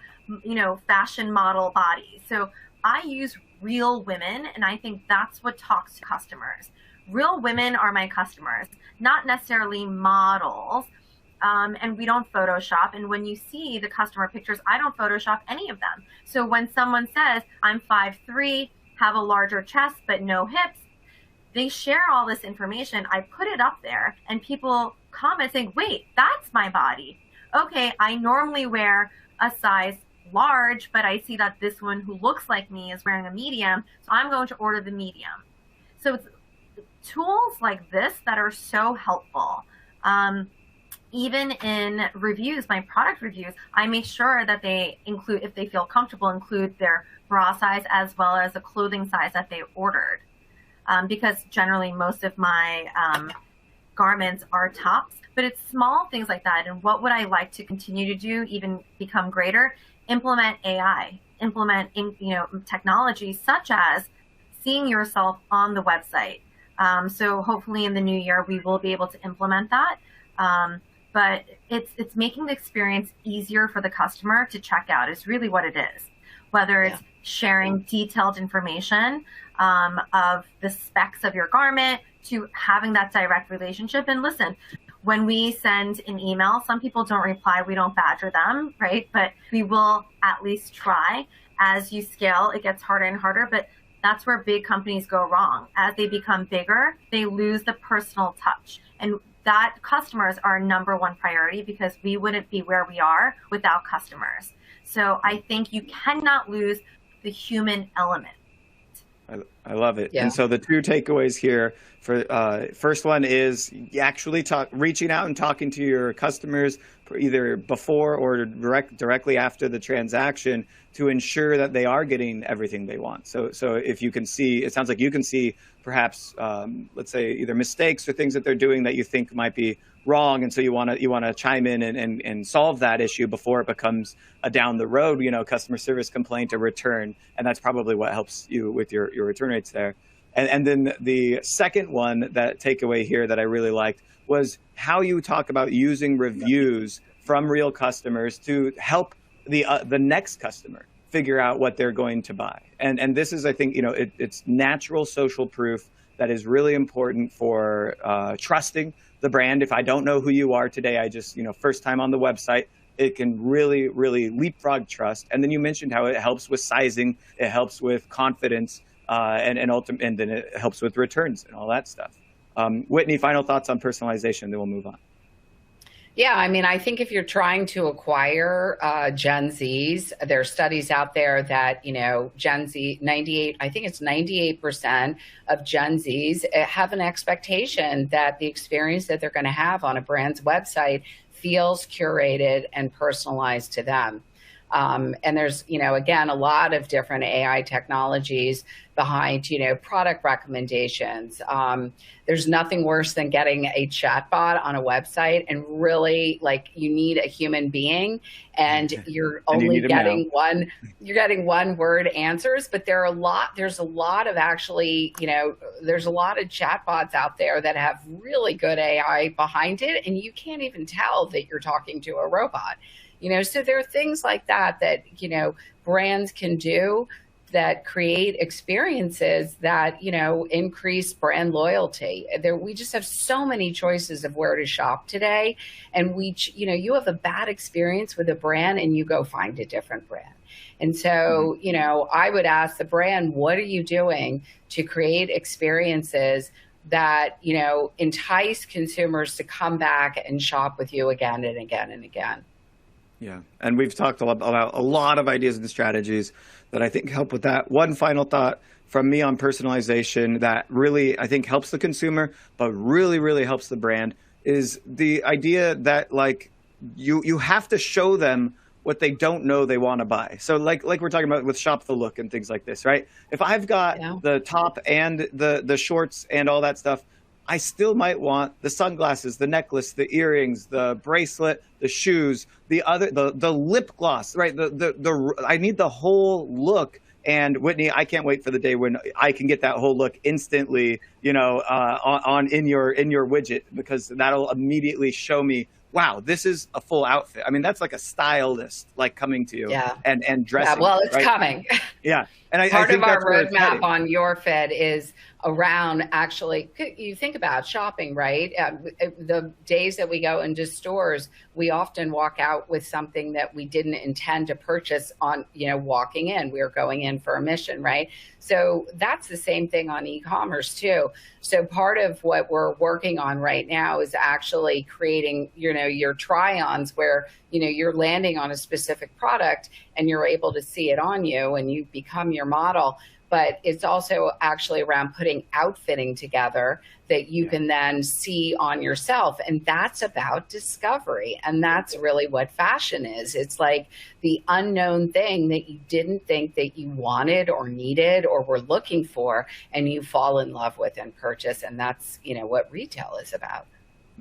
fashion model bodies. So I use real women, and I think that's what talks to customers. Real women are my customers, not necessarily models. And we don't Photoshop. And when you see the customer pictures, I don't Photoshop any of them. So when someone says, I'm 5'3", have a larger chest, but no hips, they share all this information. I put it up there and people comment saying, wait, that's my body. Okay, I normally wear a size large, but I see that this one who looks like me is wearing a medium, so I'm going to order the medium. So it's tools like this that are so helpful. Even in reviews, my product reviews, I make sure that they include, if they feel comfortable, include their bra size as well as the clothing size that they ordered. Because generally most of my garments are tops, but it's small things like that. And what would I like to continue to do, even become greater? Implement AI, implement technology such as seeing yourself on the website. So hopefully in the new year, we will be able to implement that. But it's making the experience easier for the customer to check out is really what it is. Whether it's sharing detailed information of the specs of your garment to having that direct relationship. And listen, when we send an email, some people don't reply. We don't badger them, right? But we will at least try. As you scale, it gets harder and harder. But that's where big companies go wrong. As they become bigger, they lose the personal touch. And that customers are number one priority because we wouldn't be where we are without customers. So I think you cannot lose the human element. I love it. Yeah. And so the 2 takeaways here for first one is actually reaching out and talking to your customers either before or directly after the transaction to ensure that they are getting everything they want. So if you can see, it sounds like you can see perhaps, let's say either mistakes or things that they're doing that you think might be wrong. And so you want to chime in and solve that issue before it becomes a down the road, customer service complaint or return. And that's probably what helps you with your return rates there. And then the second one, that takeaway here that I really liked was how you talk about using reviews from real customers to help the next customer figure out what they're going to buy. And this is, I think, it's natural social proof that is really important for trusting the brand. If I don't know who you are today, I just, first time on the website, it can really, really leapfrog trust. And then you mentioned how it helps with sizing, it helps with confidence, and then it helps with returns and all that stuff. Whitney, final thoughts on personalization, then we'll move on. Yeah, I think if you're trying to acquire Gen Zs, there are studies out there that, Gen Z, I think it's 98% of Gen Zs have an expectation that the experience that they're going to have on a brand's website feels curated and personalized to them. And there's, again, a lot of different AI technologies behind, product recommendations. There's nothing worse than getting a chatbot on a website and really you need a human being and you're only getting one word answers, but there's a lot of actually, there's a lot of chatbots out there that have really good AI behind it. And you can't even tell that you're talking to a robot. So there are things like that, brands can do that create experiences that, increase brand loyalty. We just have so many choices of where to shop today. And you have a bad experience with a brand and you go find a different brand. And so, I would ask the brand, what are you doing to create experiences that, entice consumers to come back and shop with you again and again and again? Yeah, and we've talked about a lot of ideas and strategies that I think help with that. One final thought from me on personalization that really, I think, helps the consumer, but really, really helps the brand is the idea that, like, you have to show them what they don't know they want to buy. So like we're talking about with Shop the Look and things like this, right? If I've got the top and the shorts and all that stuff, I still might want the sunglasses, the necklace, the earrings, the bracelet, the shoes, the lip gloss, right? I need the whole look. And Whitney, I can't wait for the day when I can get that whole look instantly, in your widget, because that'll immediately show me, wow, this is a full outfit. I mean, that's like a stylist like coming to you and dressing. Yeah, well, it's right? coming. Yeah. And I Part think of our that's roadmap on your Fed is around, actually, you think about shopping, right? The days that we go into stores, we often walk out with something that we didn't intend to purchase on, walking in. We were going in for a mission, right? So that's the same thing on e-commerce too. So part of what we're working on right now is actually creating, your try-ons where, you're landing on a specific product and you're able to see it on you and you become your model. But it's also actually around putting outfitting together that you can then see on yourself. And that's about discovery. And that's really what fashion is. It's like the unknown thing that you didn't think that you wanted or needed or were looking for, and you fall in love with and purchase. And that's, what retail is about.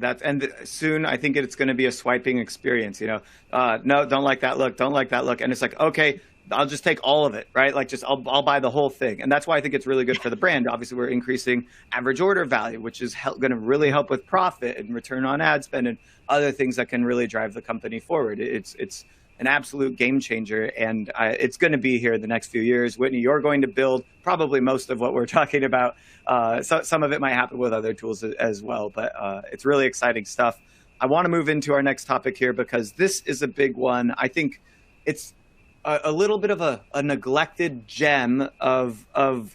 And soon I think it's going to be a swiping experience, no, don't like that look, don't like that look. And it's like, okay, I'll just take all of it, right? Like I'll buy the whole thing. And that's why I think it's really good for the brand. Obviously, we're increasing average order value, which is going to really help with profit and return on ad spend and other things that can really drive the company forward. It's an absolute game changer, and it's going to be here the next few years. Whitney, you're going to build probably most of what we're talking about. So some of it might happen with other tools as well, but it's really exciting stuff. I want to move into our next topic here because this is a big one. I think it's a little bit of a neglected gem of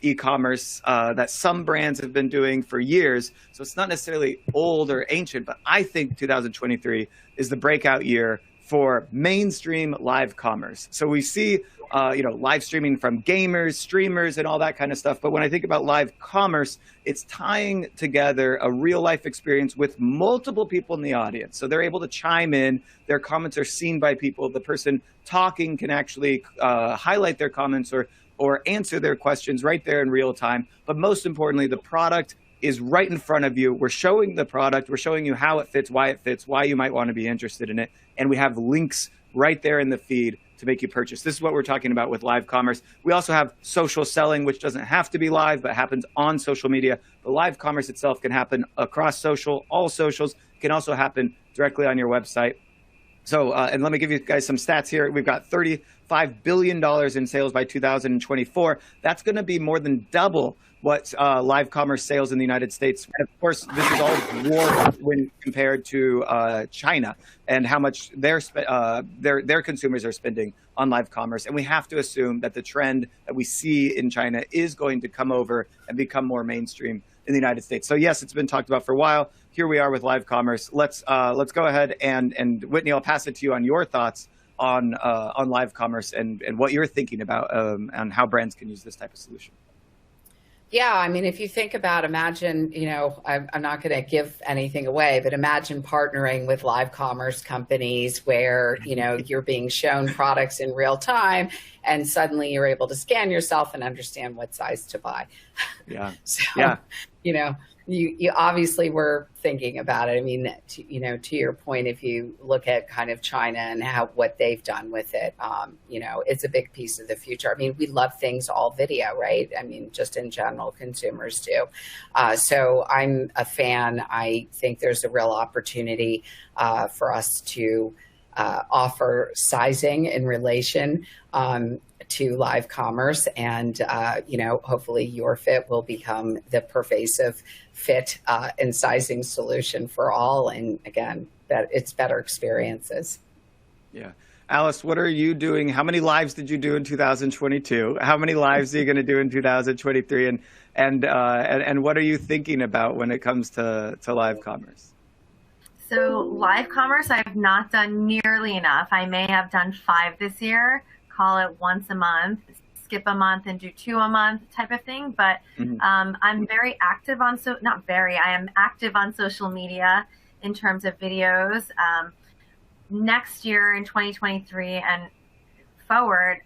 e-commerce that some brands have been doing for years. So it's not necessarily old or ancient, but I think 2023 is the breakout year for mainstream live commerce. So we see, live streaming from gamers, streamers, and all that kind of stuff. But when I think about live commerce, it's tying together a real life experience with multiple people in the audience. So they're able to chime in. Their comments are seen by people. The person talking can actually highlight their comments or answer their questions right there in real time. But most importantly, the product is right in front of you. We're showing the product. We're showing you how it fits, why you might want to be interested in it. And we have links right there in the feed to make you purchase. This is what we're talking about with live commerce. We also have social selling, which doesn't have to be live, but happens on social media. The live commerce itself can happen across social, all socials. It can also happen directly on your website. So, and let me give you guys some stats here. We've got $35 billion in sales by 2024. That's going to be more than double what live commerce sales in the United States. And of course, this is all dwarfed when compared to China and how much their consumers are spending on live commerce. And we have to assume that the trend that we see in China is going to come over and become more mainstream in the United States. So yes, it's been talked about for a while. Here we are with live commerce. Let's go ahead and Whitney, I'll pass it to you on your thoughts on live commerce and what you're thinking about and how brands can use this type of solution. Yeah, I mean, if you think about, imagine, I'm not going to give anything away, but imagine partnering with live commerce companies where, you're being shown products in real time and suddenly you're able to scan yourself and understand what size to buy. Yeah. So, you obviously were thinking about it. I mean, to your point, if you look at kind of China and what they've done with it, it's a big piece of the future. I mean, we love things all video, right? I mean, just in general, consumers do. So I'm a fan. I think there's a real opportunity for us to offer sizing in relation to live commerce, and hopefully your fit will become the pervasive fit and sizing solution for all. And again, that it's better experiences. Yeah. Alice, what are you doing? How many lives did you do in 2022? How many lives are you going to do in 2023? And what are you thinking about when it comes to live commerce? So live commerce, I've not done nearly enough. I may have done 5 this year, call it once a month, skip a month and do 2 a month type of thing. But I'm very active on, I am active on social media in terms of videos. Next year in 2023 and forward,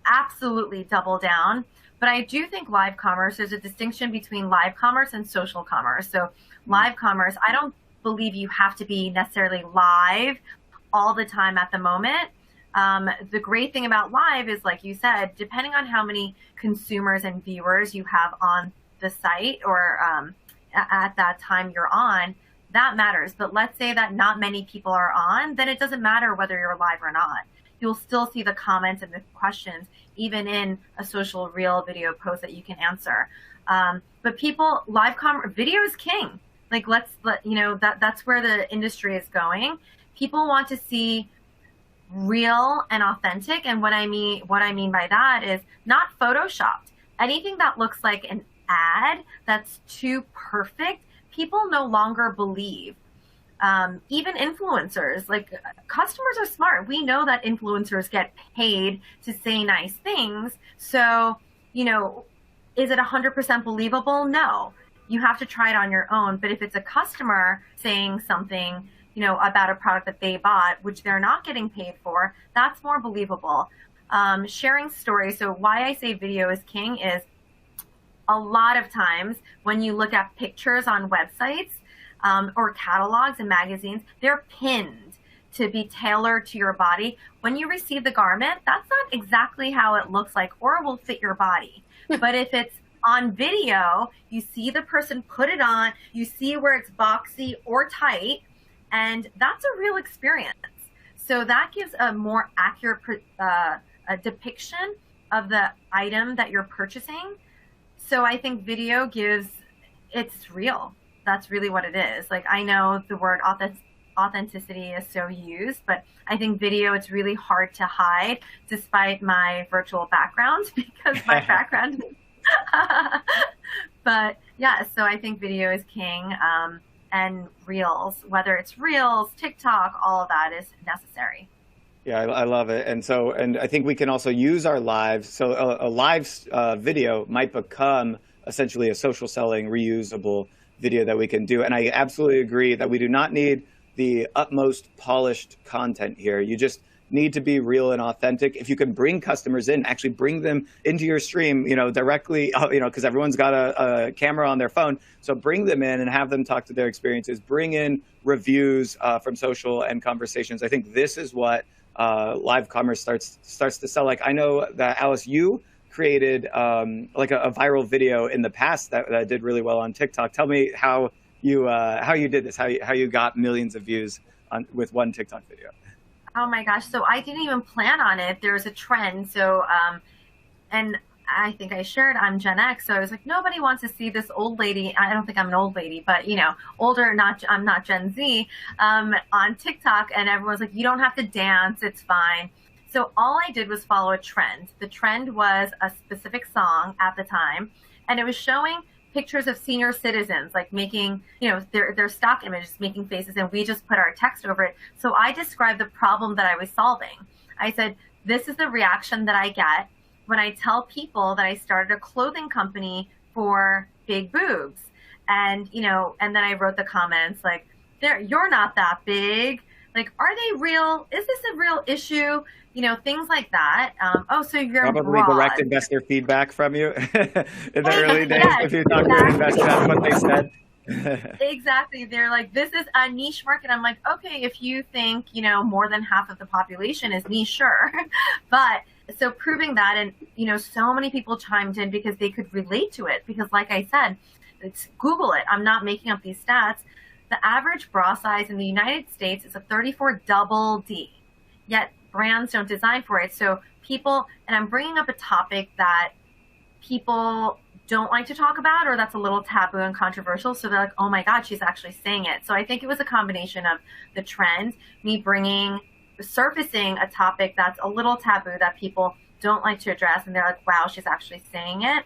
absolutely double down. But I do think live commerce, there's a distinction between live commerce and social commerce. So live commerce, I don't believe you have to be necessarily live all the time at the moment. The great thing about live is, like you said, depending on how many consumers and viewers you have on the site or at that time you're on, that matters. But let's say that not many people are on, then it doesn't matter whether you're live or not. You'll still see the comments and the questions, even in a social reel video post that you can answer. But people, live commerce, video is king. Like, that's where the industry is going. People want to see real and authentic. And what I mean by that is not photoshopped. Anything that looks like an ad that's too perfect, people no longer believe. Even influencers, like, customers are smart. We know that influencers get paid to say nice things. So, is it 100% believable? No. You have to try it on your own. But if it's a customer saying something, about a product that they bought, which they're not getting paid for, that's more believable. Sharing stories. So why I say video is king is a lot of times when you look at pictures on websites or catalogs and magazines, they're pinned to be tailored to your body. When you receive the garment, that's not exactly how it looks like or will fit your body. But if it's on video, you see the person put it on, you see where it's boxy or tight, and that's a real experience. So that gives a more accurate a depiction of the item that you're purchasing. So I think video it's real. That's really what it is. Like, I know the word authenticity is so used, but I think video, it's really hard to hide despite my virtual background because my background is but yeah, so I think video is king, and reels, whether it's reels, TikTok, all of that is necessary. Yeah, I love it. And I think we can also use our lives. So a live video might become essentially a social selling reusable video that we can do. And I absolutely agree that we do not need the utmost polished content here. You just need to be real and authentic. If you can bring customers in, actually bring them into your stream, directly, because everyone's got a camera on their phone. So bring them in and have them talk to their experiences. Bring in reviews from social and conversations. I think this is what live commerce starts to sell. Like, I know that, Alice, you created like a viral video in the past that did really well on TikTok. Tell me how you did this, how you got millions of views with one TikTok video. Oh my gosh. So I didn't even plan on it. There's a trend. So, and I think I shared I'm Gen X. So I was like, nobody wants to see this old lady. I don't think I'm an old lady, but older, I'm not Gen Z, on TikTok. And everyone's like, you don't have to dance. It's fine. So all I did was follow a trend. The trend was a specific song at the time, and it was showing pictures of senior citizens, like making, their stock images, making faces, and we just put our text over it. So I described the problem that I was solving. I said, this is the reaction that I get when I tell people that I started a clothing company for big boobs. And, and then I wrote the comments like, you're not that big. Like, are they real? Is this a real issue? Things like that. So you're probably broad. Direct investor feedback from you in the early days. Yes, if you talk to an investor, that's what they said. Exactly. They're like, this is a niche market. I'm like, okay, if you think, more than half of the population is niche, sure. But so proving that, and, so many people chimed in because they could relate to it. Because like I said, Google it. I'm not making up these stats. The average bra size in the United States is a 34 double D. Yet brands don't design for it. So people, and I'm bringing up a topic that people don't like to talk about, or that's a little taboo and controversial. So they're like, oh my God, she's actually saying it. So I think it was a combination of the trend, me surfacing a topic that's a little taboo that people don't like to address. And they're like, wow, she's actually saying it.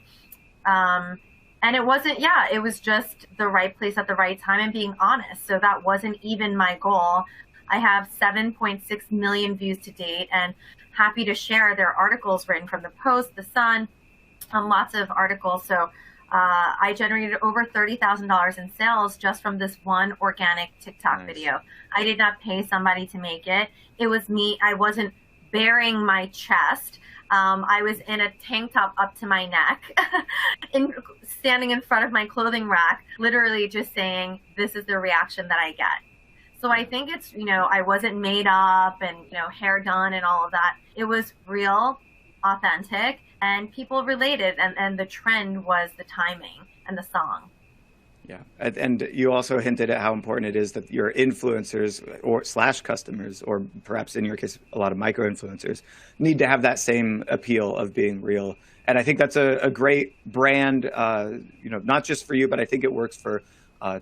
And it wasn't, it was just the right place at the right time and being honest. So that wasn't even my goal. I have 7.6 million views to date, and happy to share their articles written from the Post, the Sun, lots of articles. So I generated over $30,000 in sales just from this one organic TikTok video. I did not pay somebody to make it. It was me. I wasn't bearing my chest. I was in a tank top up to my neck, standing in front of my clothing rack, literally just saying, this is the reaction that I get. So I think it's, I wasn't made up and, hair done and all of that. It was real, authentic, and people related. And the trend was the timing and the song. Yeah. And you also hinted at how important it is that your influencers or / customers, or perhaps in your case, a lot of micro influencers, need to have that same appeal of being real. And I think that's a great brand, not just for you, but I think it works for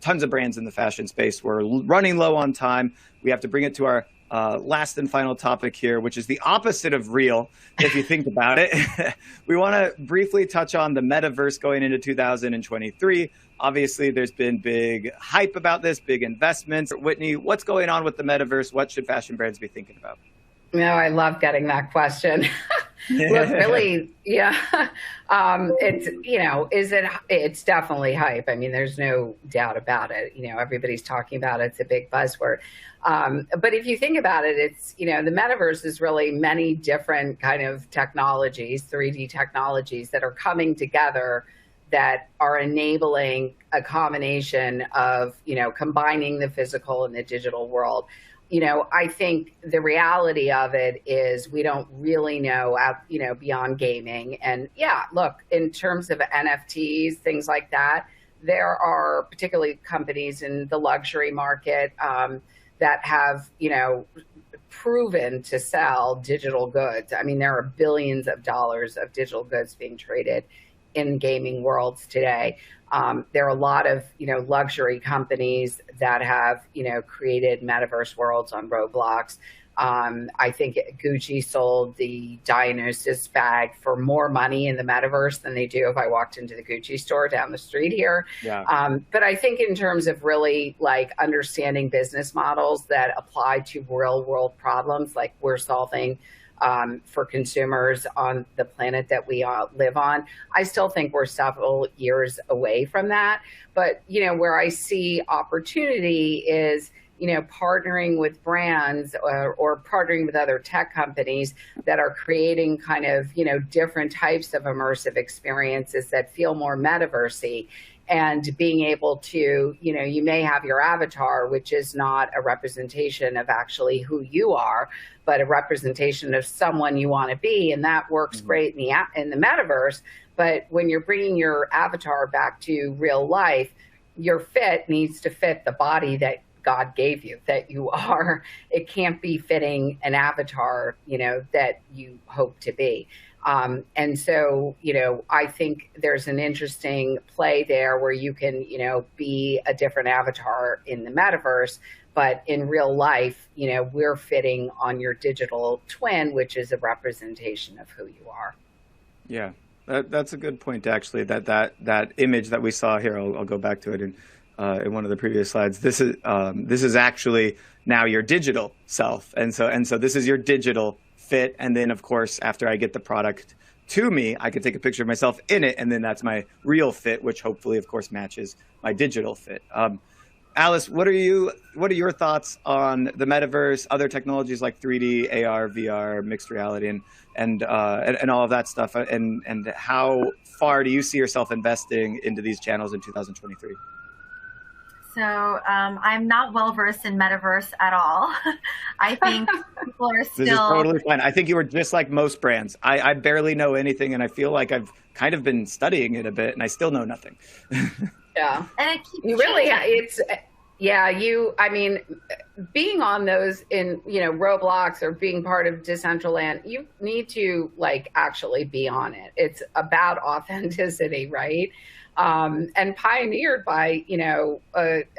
tons of brands in the fashion space. We're running low on time. We have to bring it to our last and final topic here, which is the opposite of real, if you think about it. We want to briefly touch on the metaverse going into 2023. Obviously, there's been big hype about this, big investments. Whitney, what's going on with the metaverse? What should fashion brands be thinking about? No, I love getting that question. Look, really, it's definitely hype. I mean, there's no doubt about it. Everybody's talking about it. It's a big buzzword. But if you think about it, it's, the metaverse is really many different kind of technologies, 3D technologies that are coming together that are enabling a combination of, combining the physical and the digital world. I think the reality of it is we don't really know, beyond gaming. And look, in terms of NFTs, things like that, there are particularly companies in the luxury market that have, proven to sell digital goods. I mean, there are billions of dollars of digital goods being traded in gaming worlds today. There are a lot of, luxury companies that have, created metaverse worlds on Roblox. I think Gucci sold the Dionysus bag for more money in the metaverse than they do if I walked into the Gucci store down the street here. Yeah. But I think in terms of really understanding business models that apply to real world problems like we're solving for consumers on the planet that we live on, I still think we're several years away from that. But, where I see opportunity is, partnering with brands or partnering with other tech companies that are creating kind of, different types of immersive experiences that feel more metaversy. And being able to, you may have your avatar, which is not a representation of actually who you are, but a representation of someone you want to be. And that works great in the metaverse. But when you're bringing your avatar back to real life, your fit needs to fit the body that God gave you, that you are. It can't be fitting an avatar, that you hope to be. And so, I think there's an interesting play there where you can, be a different avatar in the metaverse, but in real life, we're fitting on your digital twin, which is a representation of who you are. Yeah, that's a good point, actually, that image that we saw here, I'll go back to it in one of the previous slides. This is actually now your digital self. And so this is your digital fit. And then, of course, after I get the product to me, I can take a picture of myself in it. And then that's my real fit, which hopefully, of course, matches my digital fit. Alice, what are your thoughts on the metaverse, other technologies like 3D, AR, VR, mixed reality, and all of that stuff? And how far do you see yourself investing into these channels in 2023? So I'm not well versed in metaverse at all. I think people are still. This is totally fine. I think you were just like most brands. I barely know anything, and I feel like I've kind of been studying it a bit, and I still know nothing. Yeah, and it keeps you really. Yeah, I mean, being on those in, Roblox or being part of Decentraland, you need to like actually be on it. It's about authenticity, right? And pioneered by,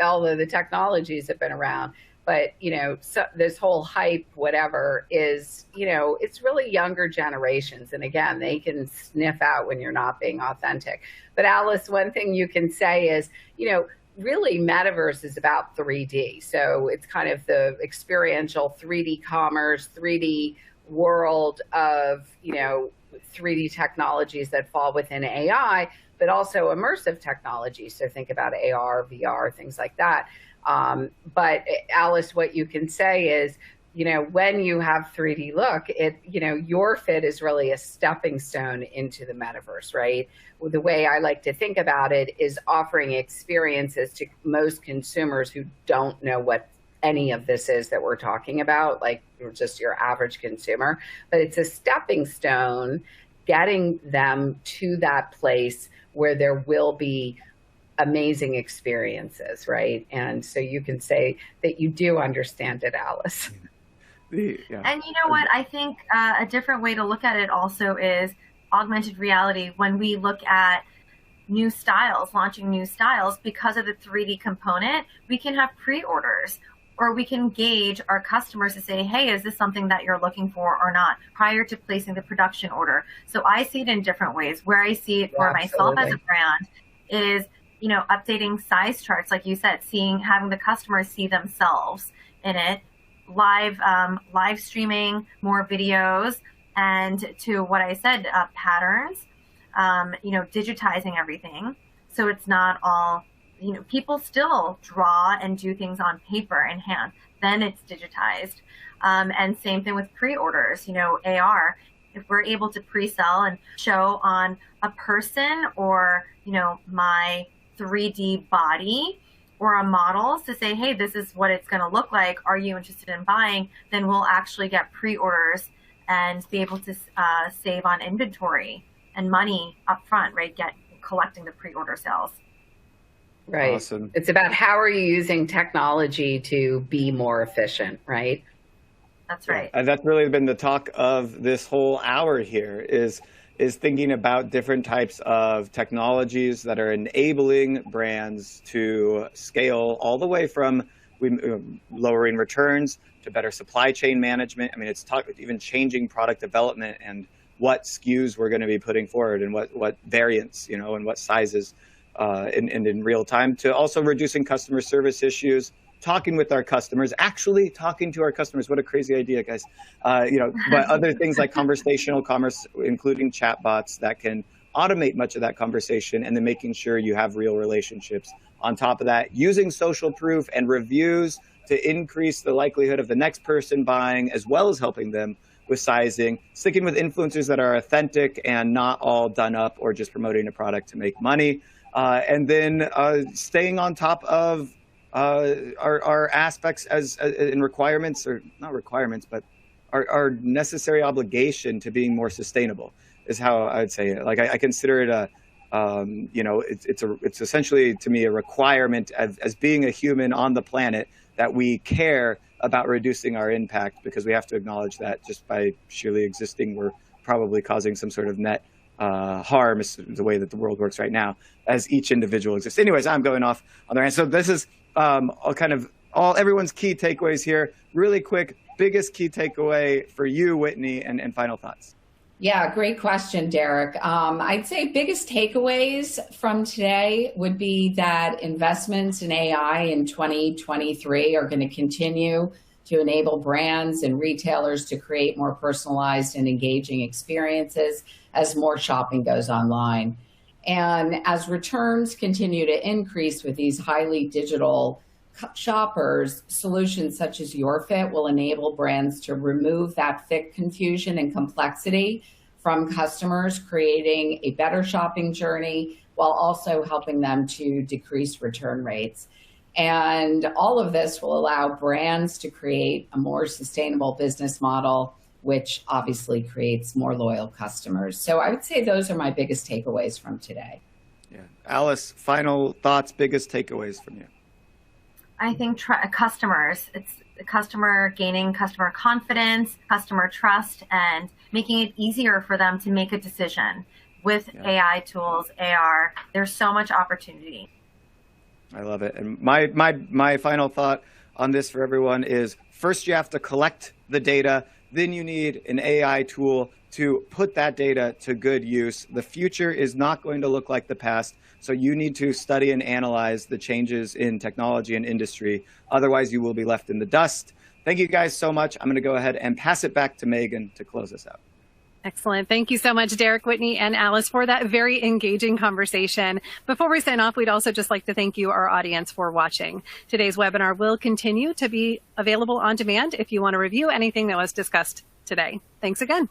all of the technologies that have been around. But, so this whole hype, whatever, is, it's really younger generations. And again, they can sniff out when you're not being authentic. But Alice, one thing you can say is, really metaverse is about 3D. So it's kind of the experiential 3D commerce, 3D world of, 3D technologies that fall within AI, but also immersive technology. So think about AR, VR, things like that. But Alice, what you can say is, when you have 3D look, your fit is really a stepping stone into the metaverse, right? The way I like to think about it is offering experiences to most consumers who don't know what any of this is that we're talking about, like just your average consumer. But it's a stepping stone, getting them to that place where there will be amazing experiences, right? And so you can say that you do understand it, Alice. Yeah. And you know what? I think a different way to look at it also is augmented reality. When we look at new styles, launching new styles, because of the 3D component, we can have pre-orders, or we can gauge our customers to say, hey, is this something that you're looking for or not, prior to placing the production order. So I see it in different ways. Where I see it for myself as a brand is, updating size charts, like you said, having the customers see themselves in it, live streaming more videos, and to what I said, patterns, digitizing everything. So it's not all, people still draw and do things on paper and hand, then it's digitized. And same thing with pre-orders, AR. If we're able to pre-sell and show on a person or, my 3D body or a model to say, hey, this is what it's going to look like. Are you interested in buying? Then we'll actually get pre-orders and be able to save on inventory and money up front, right? Collecting the pre-order sales. Right. Awesome. It's about how are you using technology to be more efficient, right? That's right. And that's really been the talk of this whole hour here is thinking about different types of technologies that are enabling brands to scale all the way from lowering returns to better supply chain management. I mean, it's even changing product development and what SKUs we're going to be putting forward and what variants, and what sizes in real time, to also reducing customer service issues, talking with our customers, actually talking to our customers. What a crazy idea, guys. But other things like conversational commerce, including chatbots that can automate much of that conversation, and then making sure you have real relationships. On top of that, using social proof and reviews to increase the likelihood of the next person buying, as well as helping them with sizing, sticking with influencers that are authentic and not all done up or just promoting a product to make money. And then staying on top of our aspects as in requirements, or not requirements, but our necessary obligation to being more sustainable is how I would say it. Like I consider it it's essentially to me a requirement as being a human on the planet that we care about reducing our impact, because we have to acknowledge that just by sheerly existing, we're probably causing some sort of net harm, is the way that the world works right now, as each individual exists. Anyways, I'm going off on the rant. So this is everyone's key takeaways here. Really quick, biggest key takeaway for you, Whitney, and final thoughts. Yeah, great question, Derek. I'd say biggest takeaways from today would be that investments in AI in 2023 are going to continue to enable brands and retailers to create more personalized and engaging experiences as more shopping goes online. And as returns continue to increase with these highly digital shoppers, solutions such as YourFit will enable brands to remove that fit confusion and complexity from customers, creating a better shopping journey while also helping them to decrease return rates. And all of this will allow brands to create a more sustainable business model, which obviously creates more loyal customers. So I would say those are my biggest takeaways from today. Yeah. Alice, final thoughts, biggest takeaways from you. I think customers. It's customer gaining customer confidence, customer trust, and making it easier for them to make a decision. With AI tools, AR, there's so much opportunity. I love it. And my final thought on this for everyone is, first you have to collect the data, then you need an AI tool to put that data to good use. The future is not going to look like the past, so you need to study and analyze the changes in technology and industry. Otherwise, you will be left in the dust. Thank you guys so much. I'm going to go ahead and pass it back to Megan to close us out. Excellent. Thank you so much, Derek, Whitney, and Alice, for that very engaging conversation. Before we sign off, we'd also just like to thank you, our audience, for watching. Today's webinar will continue to be available on demand if you want to review anything that was discussed today. Thanks again.